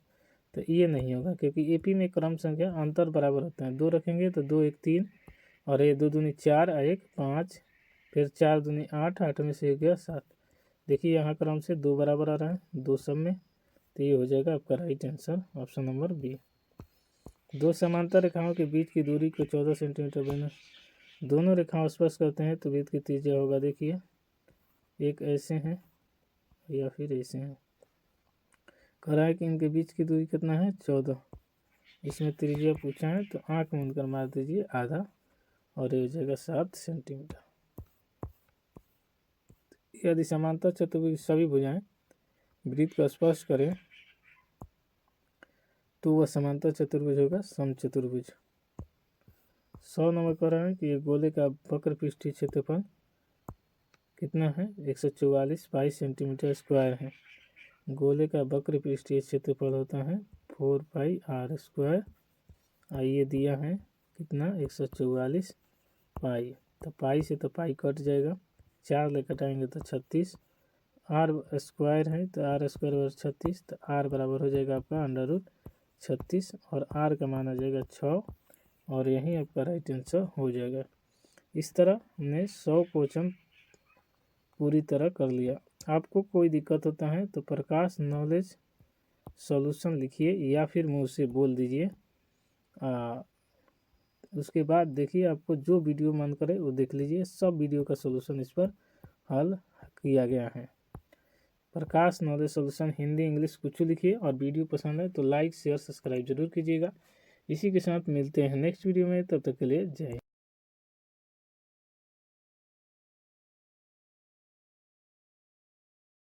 Speaker 1: तो ये नहीं होगा क्योंकि AP में क्रम संख्या अंतर बराबर होता है। 2 रखेंगे तो 2 1 3 और ये 2 दूनी 4 और 1 5, फिर 4 दूनी 8, 8 में से 1 गया 7। देखिए यहाँ क्रम से 2 बराबर आ रहा है 2 सब में, तो ये हो जाएगा आपका right answer option number B. दो समांतर रेखाओं के बीच की दूरी को 14 सेंटीमीटर बना, दोनों रेखाओं स्पर्श करते हैं तो वृत्त की त्रिज्या होगा, देखिए एक ऐसे हैं या फिर ऐसे हैं। कह रहा है कि इनके बीच की दूरी कितना है 14, इसमें त्रिज्या पूछा है तो आँख मूंद कर मार दीजिए आधा और ये हो जाएगा 7 सेंटीमीटर। यदि समांतर चतुर्भुज सभी भुजाएं वृत्त को स्पर्श करें तो वह समांतर चतुर्भुज होगा समचतुर्भुज। 100 नंबर कह रहा है कि ये गोले का वक्र पृष्ठीय क्षेत्रफल कितना है 144 पाई सेंटीमीटर स्क्वायर है। गोले का वक्र पृष्ठीय क्षेत्रफल होता है 4 पाई r स्क्वायर। ये दिया है कितना 144 पाई, तो पाई से तो पाई कट जाएगा, 4 ले कटाएंगे तो 36, r स्क्वायर है तो r स्क्वायर बराबर 36, तो r बराबर हो जाएगा आपका √36 और r का मान आ जाएगा 6 और यही आपका राइट आंसर हो जाएगा। इस तरह हमने 100 क्वेश्चन पूरी तरह कर लिया। आपको कोई दिक्कत होता है तो प्रकाश नॉलेज सॉल्यूशन लिखिए या फिर मुँह से बोल दीजिए। उसके बाद देखिए आपको जो वीडियो मन करे वो देख लीजिए, सब वीडियो का सॉल्यूशन इस पर हल किया गया है। प्रकाश नॉलेज सॉल्यूशन हिंदी इंग्लिश कुछ लिखिए और वीडियो पसंद है तो लाइक शेयर सब्सक्राइब जरूर कीजिएगा। इसी के साथ मिलते हैं नेक्स्ट वीडियो में, तब तक के लिए जय हिंद।